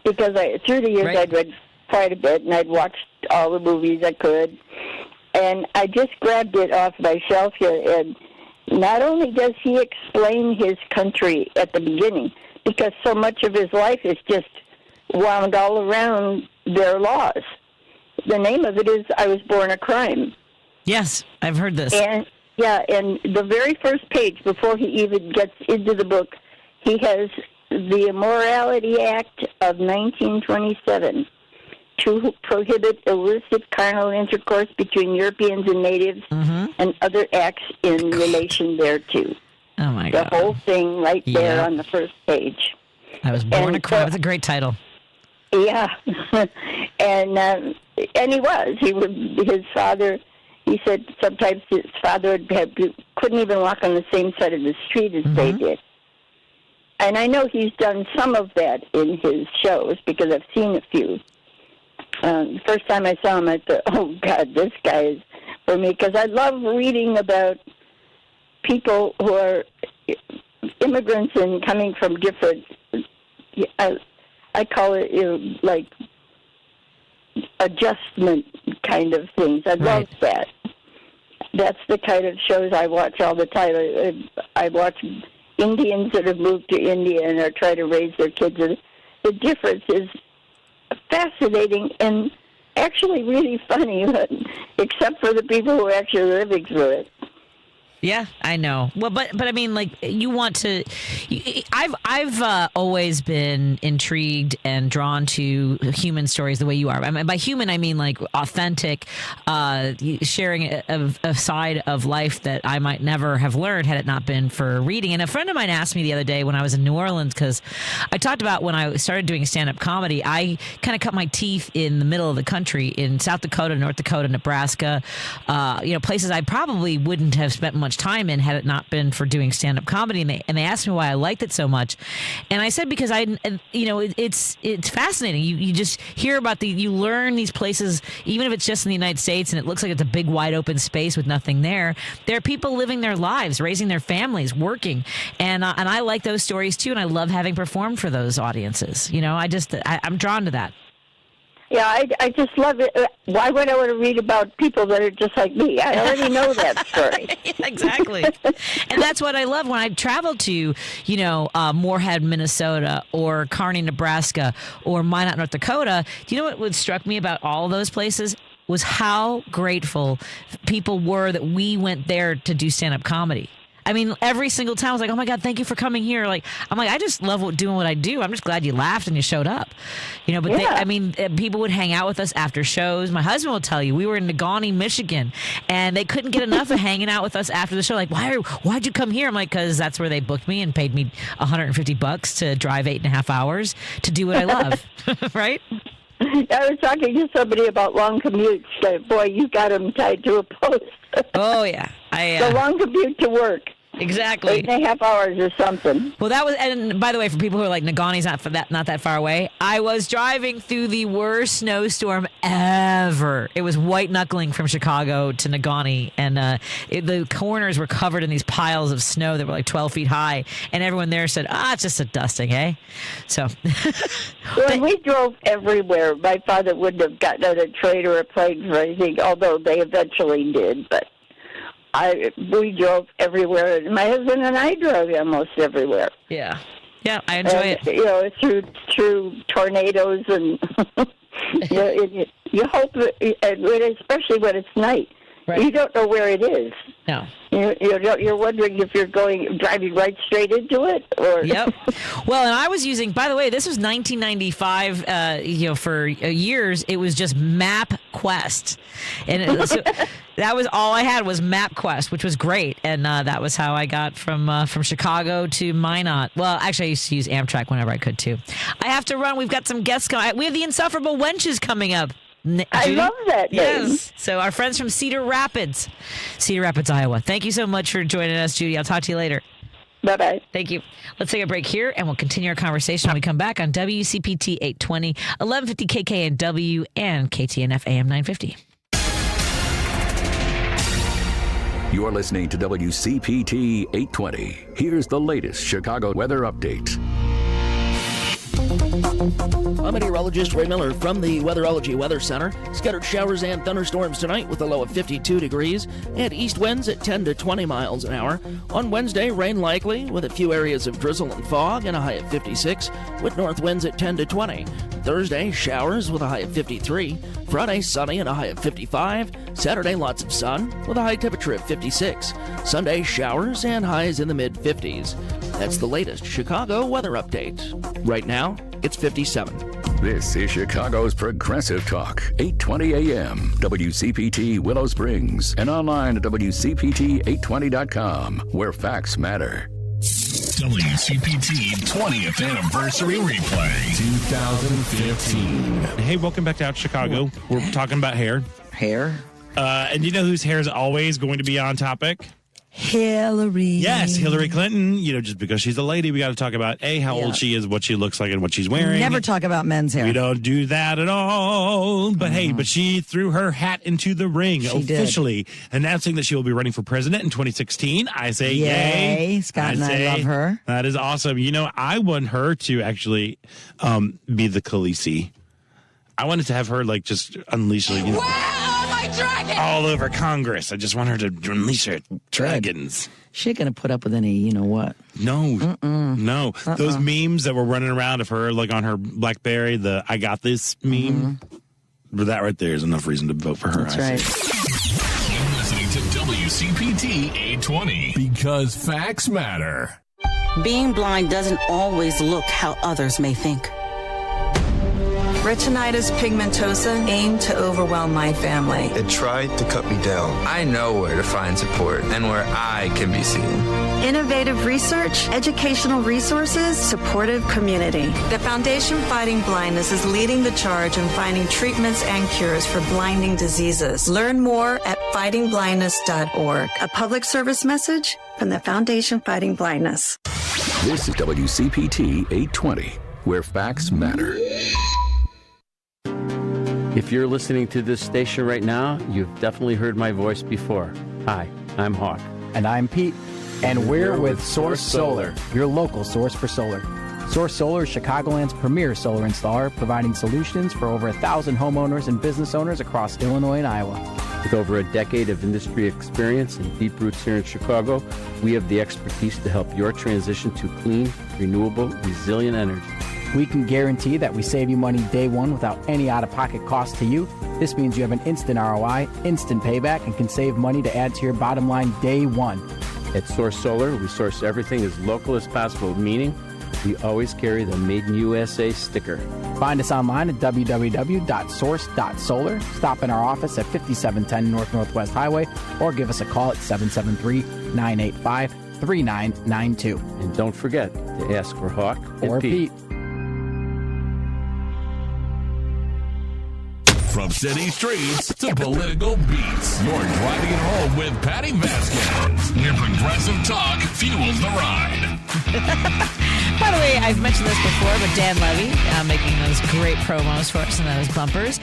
Because through the years I'd read quite a bit, and I'd watched all the movies I could. And I just grabbed it off my shelf here, and not only does he explain his country at the beginning, because so much of his life is just wound all around their laws. the name of it is I Was Born a Crime. Yes, I've heard this. And and the very first page, before he even gets into the book, he has the Immorality Act of 1927 to prohibit illicit carnal intercourse between Europeans and natives and other acts in relation therereto. Oh, my God. The whole thing right there on the first page. I Was Born a Crime. That's a great title. Yeah. and he was. His father... He said sometimes his father couldn't even walk on the same side of the street as they did. And I know he's done some of that in his shows because I've seen a few. The first time I saw him, I thought, oh, God, this guy is for me. Because I love reading about people who are immigrants and coming from different, I call it like adjustment kind of things. I love that. That's the kind of shows I watch all the time. I watch Indians that have moved to India and are trying to raise their kids. And the difference is fascinating and actually really funny, except for the people who are actually living through it. Yeah, I know. Well, but I mean, like, you want to. I've always been intrigued and drawn to human stories the way you are. I mean, by human, I mean like authentic, sharing a side of life that I might never have learned had it not been for reading. And a friend of mine asked me the other day when I was in New Orleans, because I talked about when I started doing stand-up comedy, I kind of cut my teeth in the middle of the country in South Dakota, North Dakota, Nebraska, places I probably wouldn't have spent much time in had it not been for doing stand-up comedy. And they asked me why I liked it so much, and I said because it's fascinating. You just hear about you learn these places, even if it's just in the United States and it looks like it's a big wide open space with nothing there. There are people living their lives, raising their families, working, and I like those stories too. And I love having performed for those audiences. I'm drawn to that. Yeah, I just love it. Why would I want to read about people that are just like me? I already know that story. Exactly. And that's what I love when I travel to, Moorhead, Minnesota, or Kearney, Nebraska, or Minot, North Dakota. Do you know what struck me about all those places? Was how grateful people were that we went there to do stand-up comedy. I mean, every single time I was like, oh, my God, thank you for coming here. I'm like, I just love doing what I do. I'm just glad you laughed and you showed up. But people would hang out with us after shows. My husband will tell you, we were in Negaunee, Michigan, and they couldn't get enough of hanging out with us after the show. Like, why'd you come here? I'm like, because that's where they booked me and paid me $150 to drive 8.5 hours to do what I love. Right? I was talking to somebody about long commutes. Boy, you got them tied to a post. Oh, yeah. The long commute to work. Exactly. 8.5 hours or something. Well, that was, and by the way, for people who are like, Negaunee's not that far away, I was driving through the worst snowstorm ever. It was white knuckling from Chicago to Negaunee, and the corners were covered in these piles of snow that were like 12 feet high, and everyone there said, it's just a dusting, eh? So. When we drove everywhere, my father wouldn't have gotten on a train or a plane for anything, although they eventually did, but we drove everywhere. My husband and I drove almost everywhere. Yeah. Yeah, I enjoy it. Through tornadoes and you hope, especially when it's night. Right. You don't know where it is. No. You're wondering if you're driving right straight into it, or. Yep. Well, and I was using. By the way, this was 1995. For years it was just MapQuest, and that was all I had was MapQuest, which was great, and that was how I got from Chicago to Minot. Well, actually, I used to use Amtrak whenever I could too. I have to run. We've got some guests coming. We have the Insufferable Wenches coming up. I love that name. Yes. So our friends from Cedar Rapids, Iowa. Thank you so much for joining us, Judy. I'll talk to you later. Bye-bye. Thank you. Let's take a break here, and we'll continue our conversation when we come back on WCPT 820, 1150 KKNW, and KTNF AM 950. You're listening to WCPT 820. Here's the latest Chicago weather update. I'm meteorologist Ray Miller from the Weatherology Weather Center. Scattered showers and thunderstorms tonight with a low of 52 degrees and east winds at 10 to 20 miles an hour. On Wednesday, rain likely with a few areas of drizzle and fog and a high of 56 with north winds at 10 to 20. Thursday, showers with a high of 53. Friday, sunny and a high of 55. Saturday, lots of sun with a high temperature of 56. Sunday, showers and highs in the mid-50s. That's the latest Chicago weather update. Right now, it's 57. This is Chicago's Progressive Talk, 820 AM, WCPT Willow Springs, and online at WCPT820.com, where facts matter. WCPT 20th Anniversary Replay 2015. Hey, welcome back to Out Chicago. We're talking about hair. Hair? And you know whose hair is always going to be on topic? Hillary. Yes, Hillary Clinton. You know, just because she's a lady, we got to talk about how old she is, what she looks like, and what she's wearing. Never talk about men's hair. We don't do that at all. But hey, but she threw her hat into the ring, officially announcing that she will be running for president in 2016. I say yay. Scott and I love her. That is awesome. You know, I want her to actually be the Khaleesi. I wanted to have her like just unleash all over Congress. I just want her to unleash her dragons. She ain't gonna put up with any, you know what? No. Those memes that were running around of her, like on her BlackBerry, the "I got this" meme. That right there is enough reason to vote for her. That's right. You're listening to WCPT 820 because facts matter. Being blind doesn't always look how others may think. Retinitis pigmentosa aimed to overwhelm my family. It tried to cut me down. I know where to find support and where I can be seen. Innovative research, educational resources, supportive community. The Foundation Fighting Blindness is leading the charge in finding treatments and cures for blinding diseases. Learn more at fightingblindness.org. A public service message from the Foundation Fighting Blindness. This is WCPT 820, where facts matter. If you're listening to this station right now, you've definitely heard my voice before. Hi, I'm Hawk. And I'm Pete. And we're with Source Solar, your local source for solar. Source Solar is Chicagoland's premier solar installer, providing solutions for over 1,000 homeowners and business owners across Illinois and Iowa. With over a decade of industry experience and deep roots here in Chicago, we have the expertise to help your transition to clean, renewable, resilient energy. We can guarantee that we save you money day one without any out-of-pocket cost to you. This means you have an instant ROI, instant payback, and can save money to add to your bottom line day one. At Source Solar, we source everything as local as possible, meaning we always carry the Made in USA sticker. Find us online at www.source.solar. Stop in our office at 5710 North Northwest Highway or give us a call at 773-985-3992. And don't forget to ask for Hawk or Pete. From city streets to political beats, you're driving it home with Patti Vasquez. Where progressive talk fuels the ride. By the way, I've mentioned this before, but Dan Levy making those great promos for us and those bumpers.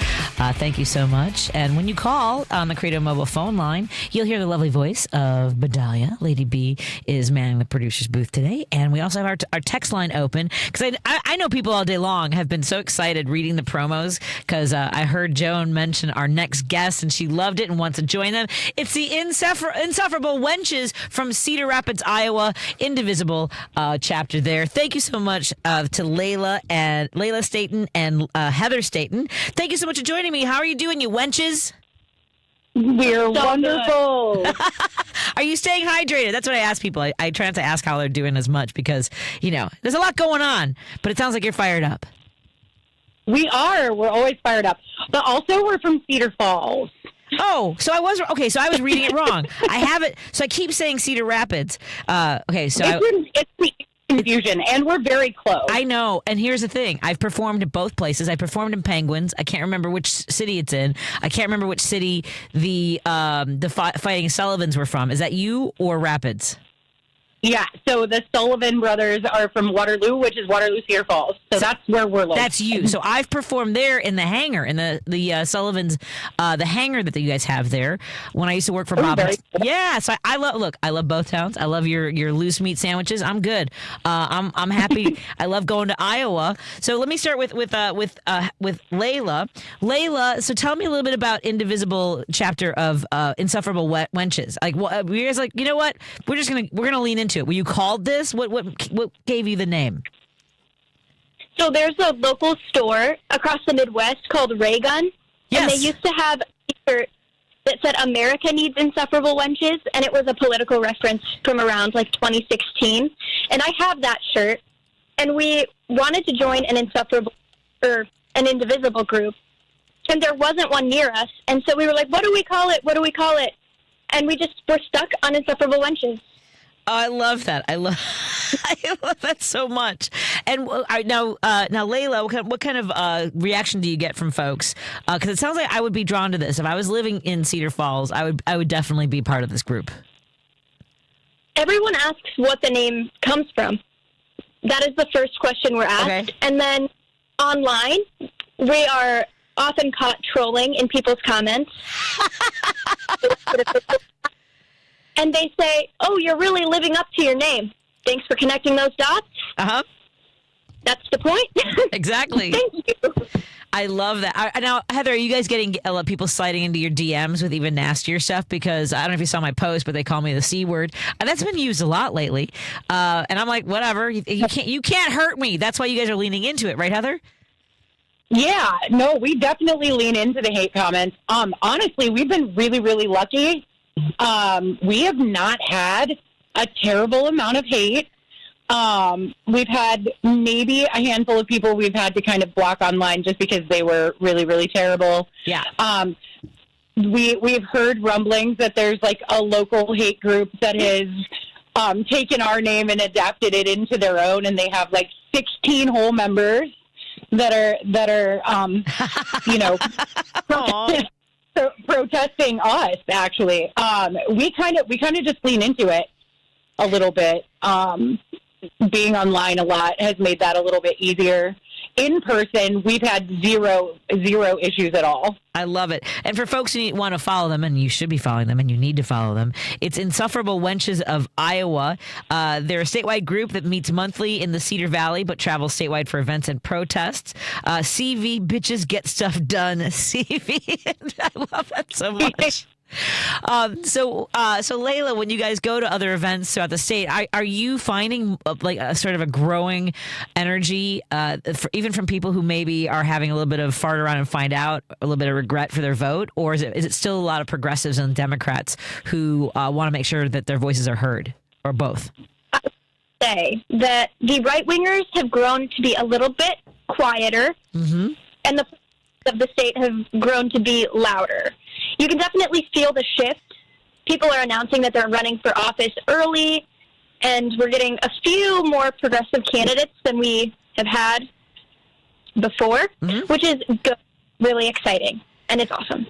Thank you so much. And when you call on the Credo Mobile phone line, you'll hear the lovely voice of Bedalia. Lady B is manning the producer's booth today. And we also have our text line open because I know people all day long have been so excited reading the promos because I heard Joan mention our next guest and she loved it and wants to join them. It's the Insufferable Wenches from Cedar Rapids, Iowa, Indivisible chapter there. Thank you so much to Leila Staton and Heather Staton. Thank you so much for joining me. How are you doing, you wenches? We're wonderful. Are you staying hydrated? That's what I ask people. I try not to ask how they're doing as much because, you know, there's a lot going on, but it sounds like you're fired up. We are. We're always fired up. But also we're from Cedar Falls. Oh, so I was reading it wrong. I have it. So I keep saying Cedar Rapids. It's confusion, and we're very close. I know. And here's the thing. I've performed at both places. I performed in Penguins. I can't remember which city it's in. I can't remember which city the Fighting Sullivans were from. Is that you or Rapids? Yeah, so the Sullivan brothers are from Waterloo, which is Waterloo, Cedar Falls. So that's where we're located. That's you. So I've performed there in the hangar, in the Sullivans, the hangar that you guys have there. When I used to work for Bob. Yeah, so I love both towns. I love your loose meat sandwiches. I'm good. I'm happy. I love going to Iowa. So let me start with Leila. Leila, so tell me a little bit about Indivisible chapter of Insufferable Wenches. Like, what you guys like? You know what? We're gonna lean into it. Were you called this? What gave you the name? So there's a local store across the Midwest called Ray Gun. Yes. And they used to have a t-shirt that said America needs insufferable wenches, and it was a political reference from around like 2016. And I have that shirt, and we wanted to join an Indivisible group, and there wasn't one near us. And so we were like, what do we call it? What do we call it? And we're stuck on Insufferable Wenches. Oh, I love that. I love that so much. And now, Leila, what kind of reaction do you get from folks? Because it sounds like I would be drawn to this. If I was living in Cedar Falls, I would definitely be part of this group. Everyone asks what the name comes from. That is the first question we're asked. Okay. And then online, we are often caught trolling in people's comments. And they say, oh, you're really living up to your name. Thanks for connecting those dots. Uh-huh. That's the point. Exactly. Thank you. I love that. Now, Heather, are you guys getting people sliding into your DMs with even nastier stuff? Because I don't know if you saw my post, but they call me the C word. And that's been used a lot lately. And I'm like, whatever. You can't hurt me. That's why you guys are leaning into it. Right, Heather? Yeah, no, we definitely lean into the hate comments. Honestly, we've been really, really lucky. We have not had a terrible amount of hate. We've had maybe a handful of people we've had to kind of block online just because they were really, really terrible. Yeah. We've heard rumblings that there's like a local hate group that has taken our name and adapted it into their own, and they have like 16 whole members that are protesting us. Actually, we kind of just lean into it a little bit. Being online a lot has made that a little bit easier. In person, we've had zero issues at all. I love it. And for folks who want to follow them, and you should be following them, and you need to follow them, it's Insufferable Wenches of Iowa. They're a statewide group that meets monthly in the Cedar Valley, but travels statewide for events and protests. CV, bitches get stuff done. CV. I love that so much. So Leila, when you guys go to other events throughout the state, are you finding like a sort of a growing energy, even from people who maybe are having a little bit of fart around and find out, a little bit of regret for their vote, or is it still a lot of progressives and Democrats who want to make sure that their voices are heard, or both? I would say that the right wingers have grown to be a little bit quieter, and the of the state have grown to be louder. You can definitely feel the shift. People are announcing that they're running for office early, and we're getting a few more progressive candidates than we have had before, which is good, really exciting, and it's awesome.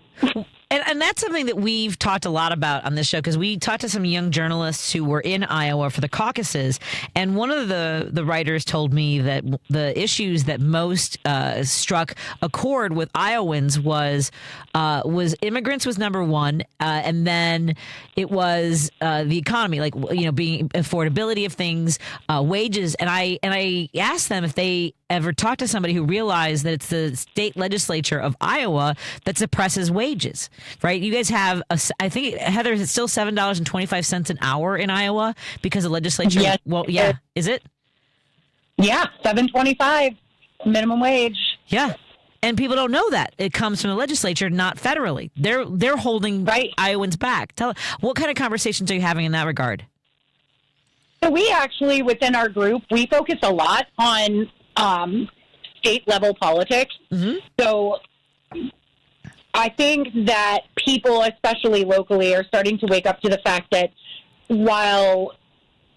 And that's something that we've talked a lot about on this show, because we talked to some young journalists who were in Iowa for the caucuses, and one of the writers told me that the issues that most struck a chord with Iowans was immigrants was number one, and then it was the economy, like being affordability of things, wages, and I asked them if they ever talked to somebody who realized that it's the state legislature of Iowa that suppresses wages, right? You guys have, I think, Heather, is it still $7.25 an hour in Iowa because the legislature? Yes. Well, yeah. Is it? Yeah, $7.25 minimum wage. Yeah. And people don't know that. It comes from the legislature, not federally. They're holding Iowans back. What kind of conversations are you having in that regard? So we actually, within our group, we focus a lot on state level politics. So I think that people, especially locally, are starting to wake up to the fact that while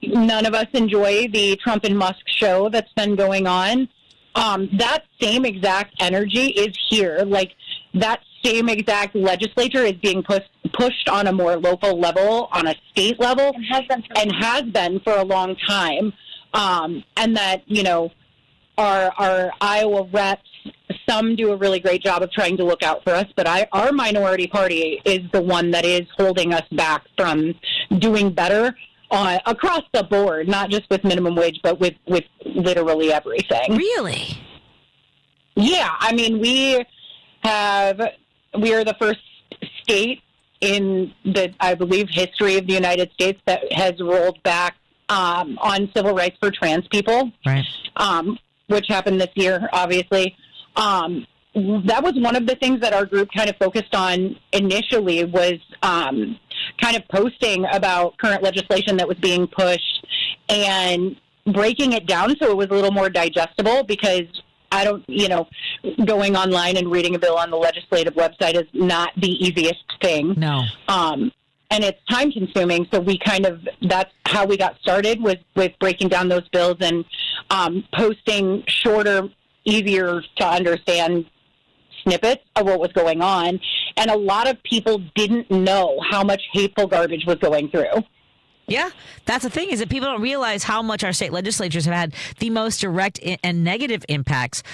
none of us enjoy the Trump and Musk show that's been going on, that same exact energy is here. Like, that same exact legislature is being pushed on a more local level, on a state level, and has been for a long time. And that, our Iowa reps, some do a really great job of trying to look out for us, but our minority party is the one that is holding us back from doing better across the board, not just with minimum wage, but with literally everything. Really? Yeah. I mean, we are the first state in the, I believe, history of the United States that has rolled back on civil rights for trans people, right? Which happened this year, obviously. That was one of the things that our group kind of focused on initially, was kind of posting about current legislation that was being pushed and breaking it down so it was a little more digestible, because going online and reading a bill on the legislative website is not the easiest thing. No. And it's time consuming. So that's how we got started, with breaking down those bills and posting shorter, easier to understand snippets of what was going on. And a lot of people didn't know how much hateful garbage was going through. Yeah, that's the thing, is that people don't realize how much our state legislatures have had the most direct and negative impacts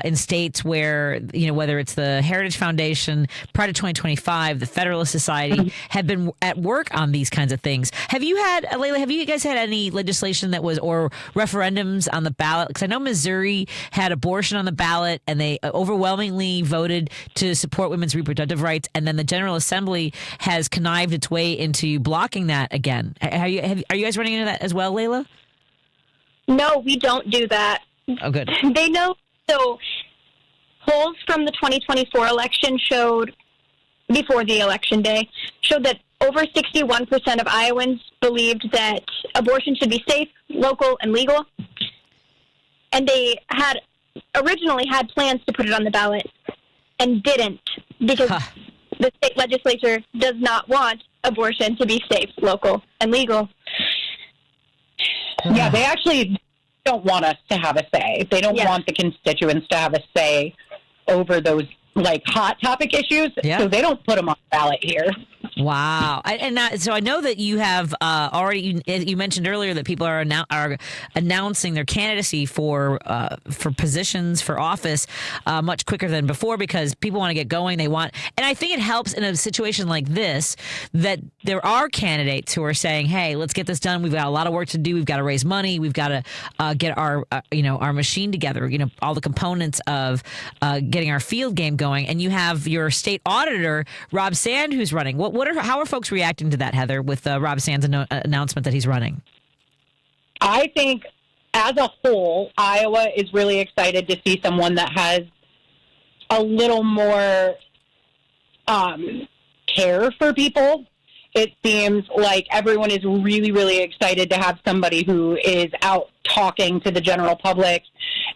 in states where, whether it's the Heritage Foundation, Pride of 2025, the Federalist Society, have been at work on these kinds of things. Have you guys had any legislation that was, or referendums on the ballot? Because I know Missouri had abortion on the ballot, and they overwhelmingly voted to support women's reproductive rights. And then the General Assembly has connived its way into blocking that again. Are you guys running into that as well, Leila? No, we don't do that. Oh, good. They know. So polls from the 2024 election before the election day, showed that over 61% of Iowans believed that abortion should be safe, local, and legal. And they had originally had plans to put it on the ballot and didn't, because the state legislature does not want abortion to be safe, local, and legal. Yeah, they actually don't want us to have a say. They don't want the constituents to have a say over those hot topic issues. Yeah. So they don't put them on the ballot here. Wow. So I know that you have already, you mentioned earlier that people are announcing their candidacy for positions for office much quicker than before, because people want to get going. And I think it helps in a situation like this that there are candidates who are saying, hey, let's get this done. We've got a lot of work to do. We've got to raise money. We've got to get our machine together, all the components of getting our field game going. And you have your state auditor, Rob Sand, who's running. How are folks reacting to that, Heather, with Rob Sand's announcement that he's running? I think, as a whole, Iowa is really excited to see someone that has a little more care for people. It seems like everyone is really, really excited to have somebody who is out talking to the general public,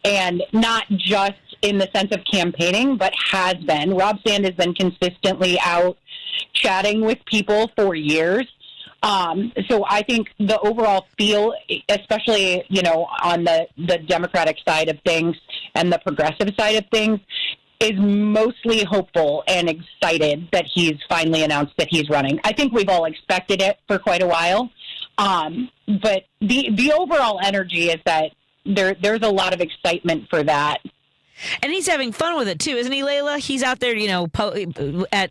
and not just in the sense of campaigning, but has been. Rob Sand has been consistently out chatting with people for years. So I think the overall feel, especially, on the Democratic side of things and the progressive side of things, is mostly hopeful and excited that he's finally announced that he's running. I think we've all expected it for quite a while. But the overall energy is that there's a lot of excitement for that. And he's having fun with it too, isn't he, Leila? He's out there, at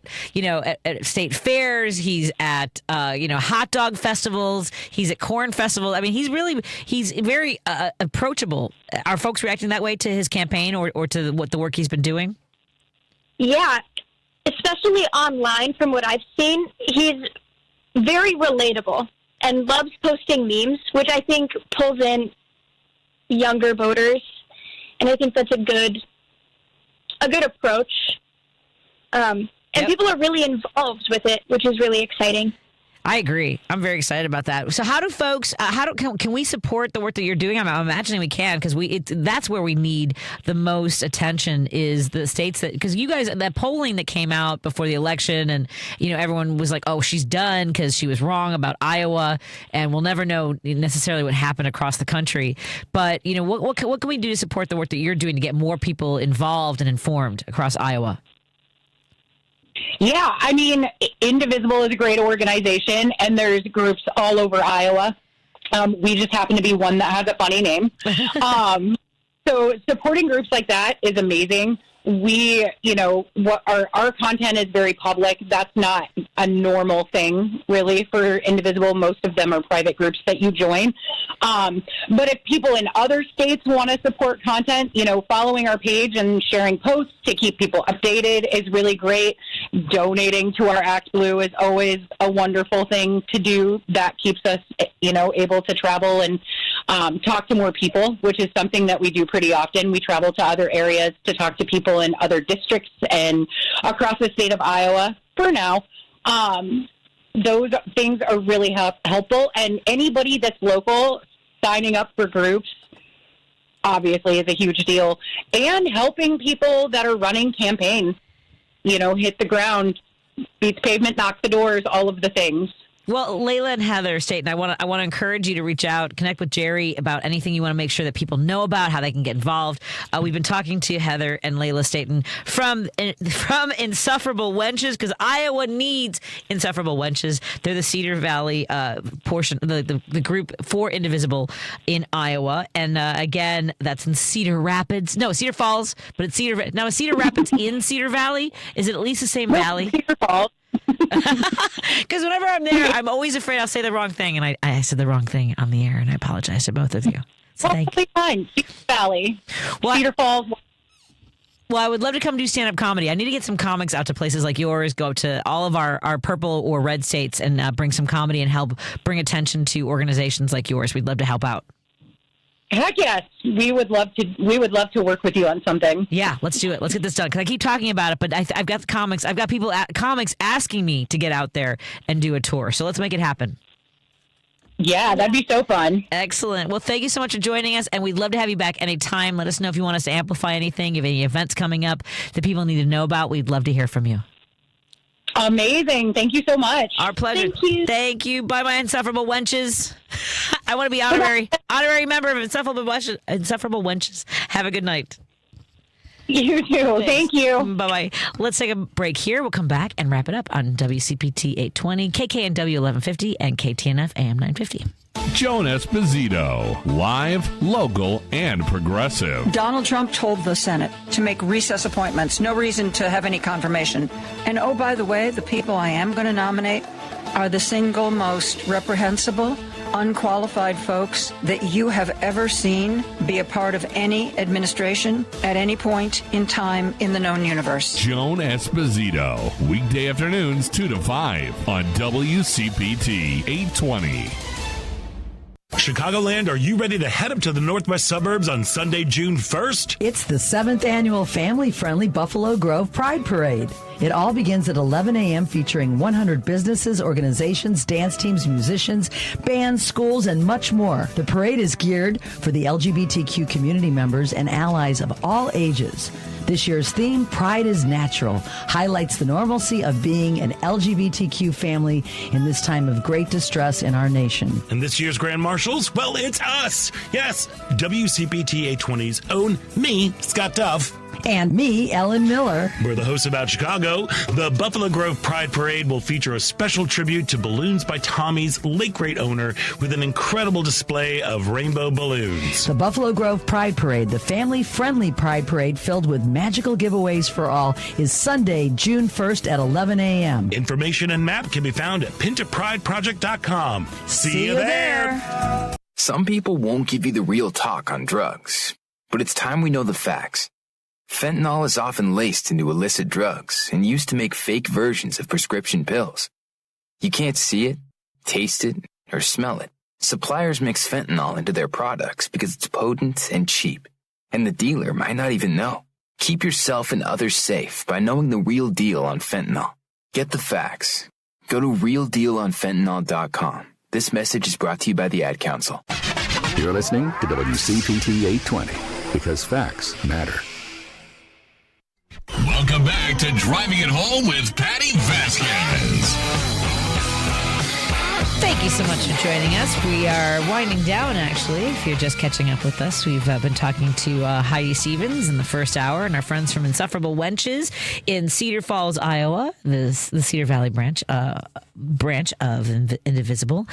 state fairs. He's at hot dog festivals. He's at corn festivals. I mean, he's very approachable. Are folks reacting that way to his campaign or to the work he's been doing? Yeah, especially online. From what I've seen, he's very relatable and loves posting memes, which I think pulls in younger voters. And I think that's a good approach. And people are really involved with it, which is really exciting. I agree. I'm very excited about that. So how do folks, can we support the work that you're doing? I'm imagining we can, because that's where we need the most attention, is the states because you guys, that polling that came out before the election, and, everyone was like, oh, she's done because she was wrong about Iowa, and we'll never know necessarily what happened across the country. But, what can we do to support the work that you're doing to get more people involved and informed across Iowa? Yeah, I mean, Indivisible is a great organization, and there's groups all over Iowa. We just happen to be one that has a funny name. So supporting groups like that is amazing. We, what our content is very public. That's not a normal thing, really, for Indivisible. Most of them are private groups that you join. But if people in other states want to support content, following our page and sharing posts to keep people updated is really great. Donating to our Act Blue is always a wonderful thing to do. That keeps us, able to travel and talk to more people, which is something that we do pretty often. We travel to other areas to talk to people in other districts and across the state of Iowa for now. Those things are really helpful, and anybody that's local signing up for groups obviously is a huge deal, and helping people that are running campaigns, hit the ground, beat the pavement, knock the doors, all of the things. Well, Leila and Heather Staton, I want to encourage you to reach out, connect with Jerry about anything you want to make sure that people know about, how they can get involved. We've been talking to Heather and Leila Staton from Insufferable Wenches, because Iowa needs Insufferable Wenches. They're the Cedar Valley portion, the group for Indivisible in Iowa. And again, that's in Cedar Rapids. No, Cedar Falls, but it's Cedar. Now, is Cedar Rapids in Cedar Valley? Is it at least the same valley? Cedar Falls. Because whenever I'm there, I'm always afraid I'll say the wrong thing, and I said the wrong thing on the air, and I apologize to both of you. So fine. Cedar Valley, Cedar Falls. Well, I would love to come do stand-up comedy. I need to get some comics out to places like yours, go to all of our purple or red states, and bring some comedy and help bring attention to organizations like yours. We'd love to help out. Heck yes, we would love to work with you on something. Yeah, let's do it. Let's get this done. Because I keep talking about it, but I've got the comics. I've got people comics asking me to get out there and do a tour. So let's make it happen. Yeah, that'd be so fun. Excellent. Well, thank you so much for joining us, and we'd love to have you back anytime. Let us know if you want us to amplify anything, if any events coming up that people need to know about. We'd love to hear from you. Amazing. Thank you so much. Our pleasure. Thank you. Bye, my Insufferable Wenches. I want to be honorary member of Insufferable Wenches. Have a good night. You too. Thank you. Bye-bye. Let's take a break here. We'll come back and wrap it up on WCPT 820, KKNW 1150, and KTNF AM 950. Joan Esposito, live, local, and progressive. Donald Trump told the Senate to make recess appointments. No reason to have any confirmation. And oh, by the way, the people I am going to nominate are the single most reprehensible, unqualified folks that you have ever seen be a part of any administration at any point in time in the known universe. Joan Esposito, weekday afternoons 2 to 5 on WCPT 820. Chicagoland, are you ready to head up to the northwest suburbs on Sunday, June 1st? It's the 7th annual family-friendly Buffalo Grove Pride Parade. It all begins at 11 a.m. featuring 100 businesses, organizations, dance teams, musicians, bands, schools, and much more. The parade is geared for the LGBTQ community members and allies of all ages. This year's theme, Pride is Natural, highlights the normalcy of being an LGBTQ family in this time of great distress in our nation. And this year's Grand Marshals? Well, it's us. Yes, WCPT 820's own me, Scott Duff. And me, Ellen Miller. We're the hosts about Chicago. The Buffalo Grove Pride Parade will feature a special tribute to Balloons by Tommy's late great owner with an incredible display of rainbow balloons. The Buffalo Grove Pride Parade, the family-friendly Pride Parade filled with magical giveaways for all, is Sunday, June 1st at 11 a.m. Information and map can be found at pintoprideproject.com. See you there. Some people won't give you the real talk on drugs, but it's time we know the facts. Fentanyl is often laced into illicit drugs and used to make fake versions of prescription pills. You can't see it, taste it, or smell it. Suppliers mix fentanyl into their products because it's potent and cheap, and the dealer might not even know. Keep yourself and others safe by knowing the real deal on fentanyl. Get the facts. Go to realdealonfentanyl.com. This message is brought to you by the Ad Council. You're listening to WCPT 820 because facts matter. Welcome back to Driving It Home with Patti Vasquez. Thank you so much for joining us. We are winding down, actually, if you're just catching up with us. We've been talking to Heidi Stevens in the first hour and our friends from Insufferable Wenches in Cedar Falls, Iowa, the Cedar Valley branch of Indivisible.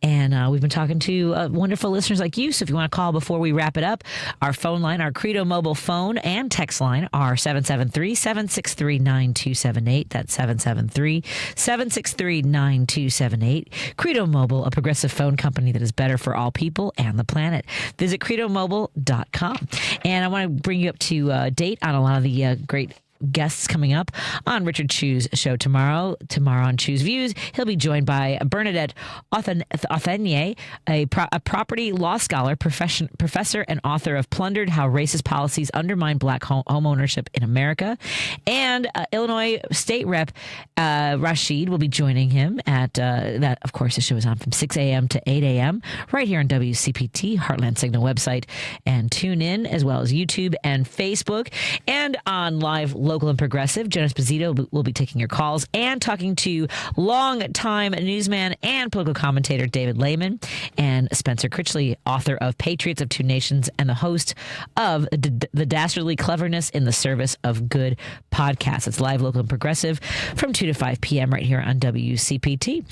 And we've been talking to wonderful listeners like you. So if you want to call before we wrap it up, our phone line, our Credo mobile phone and text line are 773-763-9278. That's 773-763-9278. Credo Mobile, a progressive phone company that is better for all people and the planet. Visit credomobile.com. And I want to bring you up to date on a lot of the great guests coming up on Richard Chu's show tomorrow. Tomorrow on Chu's Views, he'll be joined by Bernadette Authenier, a property law scholar, professor, and author of Plundered: How Racist Policies Undermine Black Home Ownership in America. And Illinois State Rep Rashid will be joining him at that. Of course, the show is on from 6 a.m. to 8 a.m. right here on WCPT, Heartland Signal website, and tune in as well as YouTube and Facebook, and on live Local and Progressive. Jonas Pizzito will be taking your calls and talking to longtime newsman and political commentator David Lehman, and Spencer Critchley, author of Patriots of Two Nations and the host of The Dastardly Cleverness in the Service of Good podcast. It's live, Local, and Progressive from 2 to 5 p.m. right here on WCPT.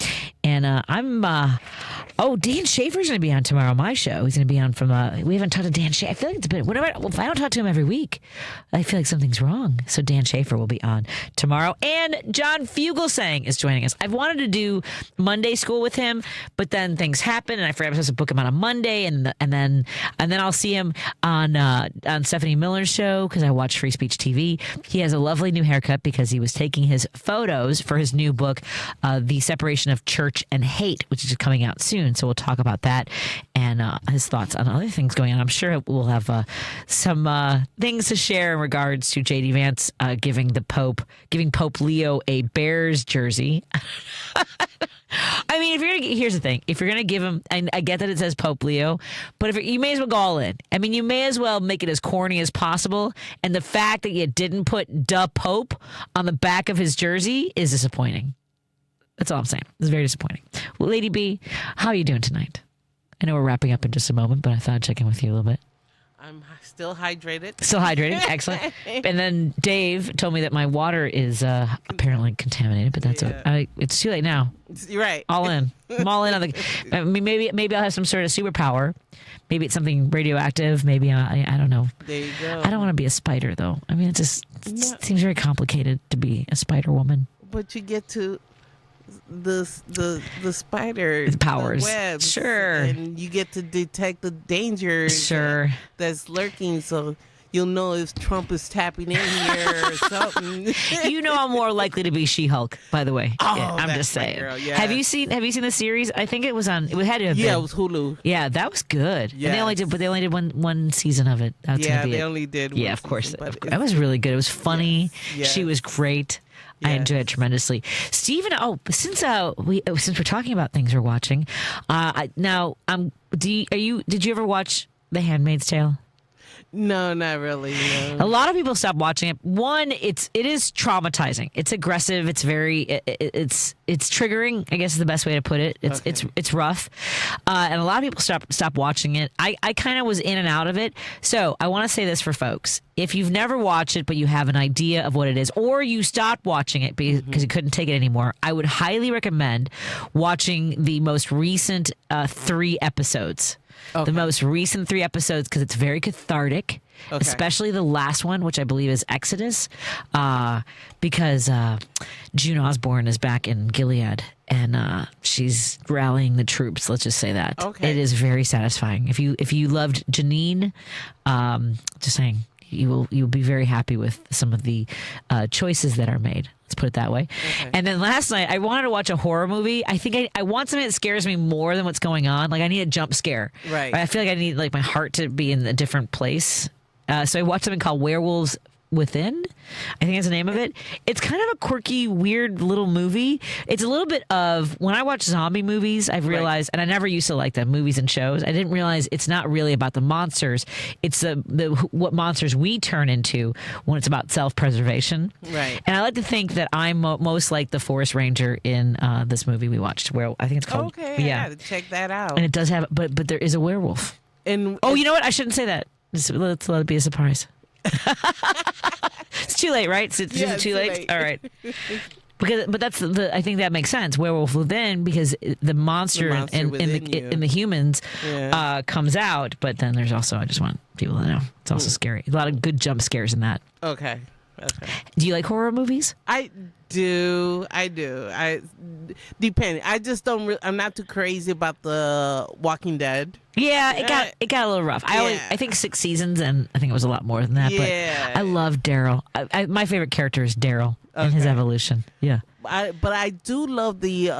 And Dan Schaefer's going to be on tomorrow on my show. He's going to be on from, we haven't talked to Dan Schaefer. I feel like it's been, if I don't talk to him every week, I feel like something's wrong. So Dan Schaefer will be on tomorrow. And John Fugelsang is joining us. I've wanted to do Monday school with him, but then things happen and I forgot I was supposed to book him on a Monday, and then I'll see him on Stephanie Miller's show because I watch Free Speech TV. He has a lovely new haircut because he was taking his photos for his new book, The Separation of Church and Hate, which is coming out soon. So we'll talk about that and his thoughts on other things going on. I'm sure we'll have some things to share in regards to J.D. Vance giving Pope Leo a Bears jersey. I mean, here's the thing. If you're going to give him, and I get that it says Pope Leo, but you may as well go all in. I mean, you may as well make it as corny as possible. And the fact that you didn't put "Da Pope" on the back of his jersey is disappointing. That's all I'm saying. It's very disappointing. Well, Lady B, how are you doing tonight? I know we're wrapping up in just a moment, but I thought I'd check in with you a little bit. I'm still hydrated. Still hydrated. Excellent. And then Dave told me that my water is apparently contaminated, but that's it's too late now. You're right. All in. I'm all in on the. I mean, maybe I'll have some sort of superpower. Maybe it's something radioactive. Maybe I don't know. There you go. I don't want to be a spider though. I mean, it seems very complicated to be a spider woman. But you get to the spider powers, the webs, sure, and you get to detect the danger, sure, that's lurking. So you'll know if Trump is tapping in here or something. You know, I'm more likely to be She-Hulk. By the way, I'm just saying. Girl, yes. Have you seen the series? I think it was on. It had to have been. Yeah, it was Hulu. Yeah, that was good. Yes. And they only did one season of it. That's yeah, they only did. Yeah, of course. That was really good. It was funny. Yes. She was great. Yes. I enjoyed it tremendously. Stephen, since we're talking about things we're watching, did you ever watch The Handmaid's Tale? No, not really. No. A lot of people stop watching it. One, it is traumatizing. It's aggressive. It's very it's triggering, I guess is the best way to put it. It's rough, and a lot of people stop watching it. I kind of was in and out of it. So I want to say this for folks: if you've never watched it but you have an idea of what it is, or you stopped watching it because you couldn't take it anymore, I would highly recommend watching the most recent 3 episodes. Okay. The most recent 3 episodes, because it's very cathartic, especially the last one, which I believe is Exodus, because June Osborne is back in Gilead and she's rallying the troops. Let's just say that. Okay. It is very satisfying. If you loved Janine, just saying, you'll be very happy with some of the choices that are made. Let's put it that way. Okay. And then last night, I wanted to watch a horror movie. I think I want something that scares me more than what's going on. Like, I need a jump scare. Right. I feel like I need my heart to be in a different place. So I watched something called Werewolves Within, I think that's the name of it. It's kind of a quirky, weird little movie. It's a little bit of, when I watch zombie movies, I've realized, and I never used to like the movies and shows, I didn't realize it's not really about the monsters. It's the what monsters we turn into when it's about self-preservation. Right. And I like to think that I'm most like the forest ranger in this movie we watched, where I think it's called. Okay, yeah. I gotta check that out. And it does have, but there is a werewolf. And you know what? I shouldn't say that. Let's let it be a surprise. It's too late, right? Is it too late? All right. But that's I think that makes sense. Werewolf Within, because the monster in the humans comes out, but then there's also, I just want people to know, it's also scary. A lot of good jump scares in that. Okay. Do you like horror movies? I do. Depending. I just don't. I'm not too crazy about the Walking Dead. Yeah, it got a little rough. I think 6 seasons, and I think it was a lot more than that. Yeah. But I love Daryl. My favorite character is Daryl and his evolution. Yeah. But I do love the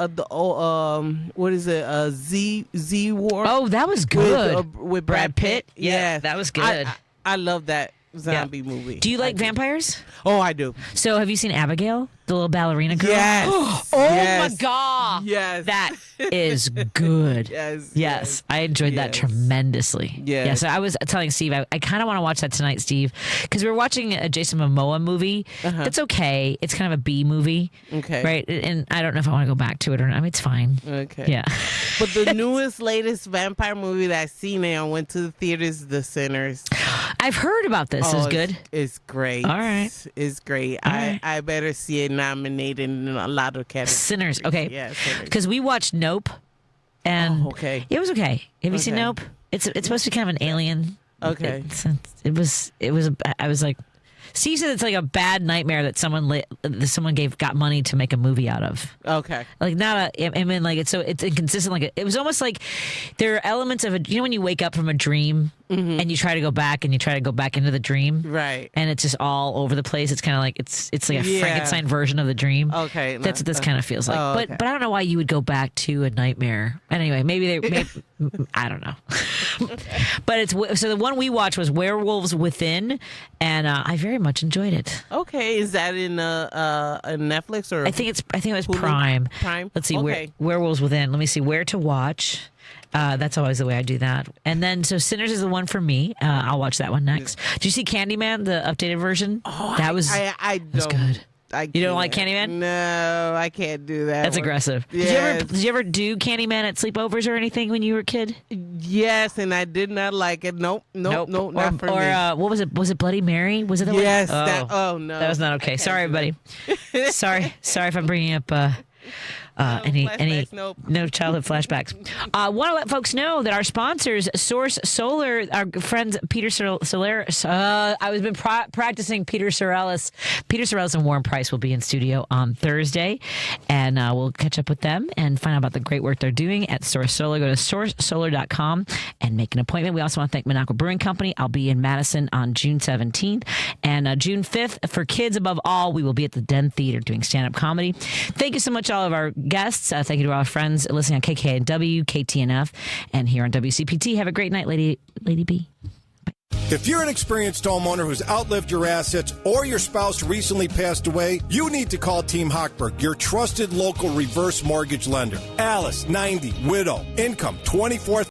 what is it? Z War. Oh, that was good with Brad Pitt. Yeah, that was good. I love that zombie movie. Do you like vampires? Oh, I do. So have you seen Abigail, the little ballerina girl? Yes. My God. Yes. That is good. Yes. I enjoyed that tremendously. Yeah. So I was telling Steve, I kind of want to watch that tonight, Steve, because we're watching a Jason Momoa movie. It's okay. It's kind of a B movie. Okay. Right. And I don't know if I want to go back to it or not. I mean, it's fine. Okay. Yeah. But the latest vampire movie that I've seen now went to the theaters, The Sinners. I've heard about this. It's good. It's great. All right. It's great. I better see it nominated in a lot of categories. Sinners. Okay. Yeah, Sinners. Because we watched Nope, and it was okay. Have you seen Okay. Nope? It's supposed to be kind of an alien. Okay. I was like, Steve said it's like a bad nightmare that someone got money to make a movie out of. Okay. Like I mean, like it's inconsistent. Like it was almost like there are elements of when you wake up from a dream and you try to go back into the dream, right? And it's just all over the place. It's kind of like it's like a Frankenstein version of the dream. Okay, that's what this kind of feels like. But I don't know why you would go back to a nightmare. Anyway, maybe I don't know. But so the one we watched was Werewolves Within, and I very much enjoyed it. Okay, is that in Netflix or? I think it was Hulu? Prime. Prime. Let's see. Okay. Werewolves Within. Let me see where to watch. That's always the way I do that. And then, so Sinners is the one for me. I'll watch that one next. Did you see Candyman, the updated version? Oh, that was good. You don't like Candyman? No, I can't do that. That's aggressive. Yes. Did you ever do Candyman at sleepovers or anything when you were a kid? Yes, and I did not like it. Nope, not for me. Or what was it? Was it Bloody Mary? Was it the yes, one? No. That was not okay. Sorry, everybody. Sorry if I'm bringing up any no childhood flashbacks. Want to let folks know that our sponsors, Source Solar, our friends Peter Soleris. I've been practicing Peter Sorelis. Peter Sorelis and Warren Price will be in studio on Thursday, and we'll catch up with them and find out about the great work they're doing at Source Solar. Go to sourcesolar.com and make an appointment. We also want to thank Minocqua Brewing Company. I'll be in Madison on June 17th, and June 5th for kids above all, we will be at the Den Theater doing stand-up comedy. Thank you so much, all of our guests. Thank you to our friends listening on KKNW, KTNF, and here on WCPT. Have a great night, Lady B. If you're an experienced homeowner who's outlived your assets or your spouse recently passed away, you need to call Team Hochberg, your trusted local reverse mortgage lender. Alice, 90, widow, income, 24,000.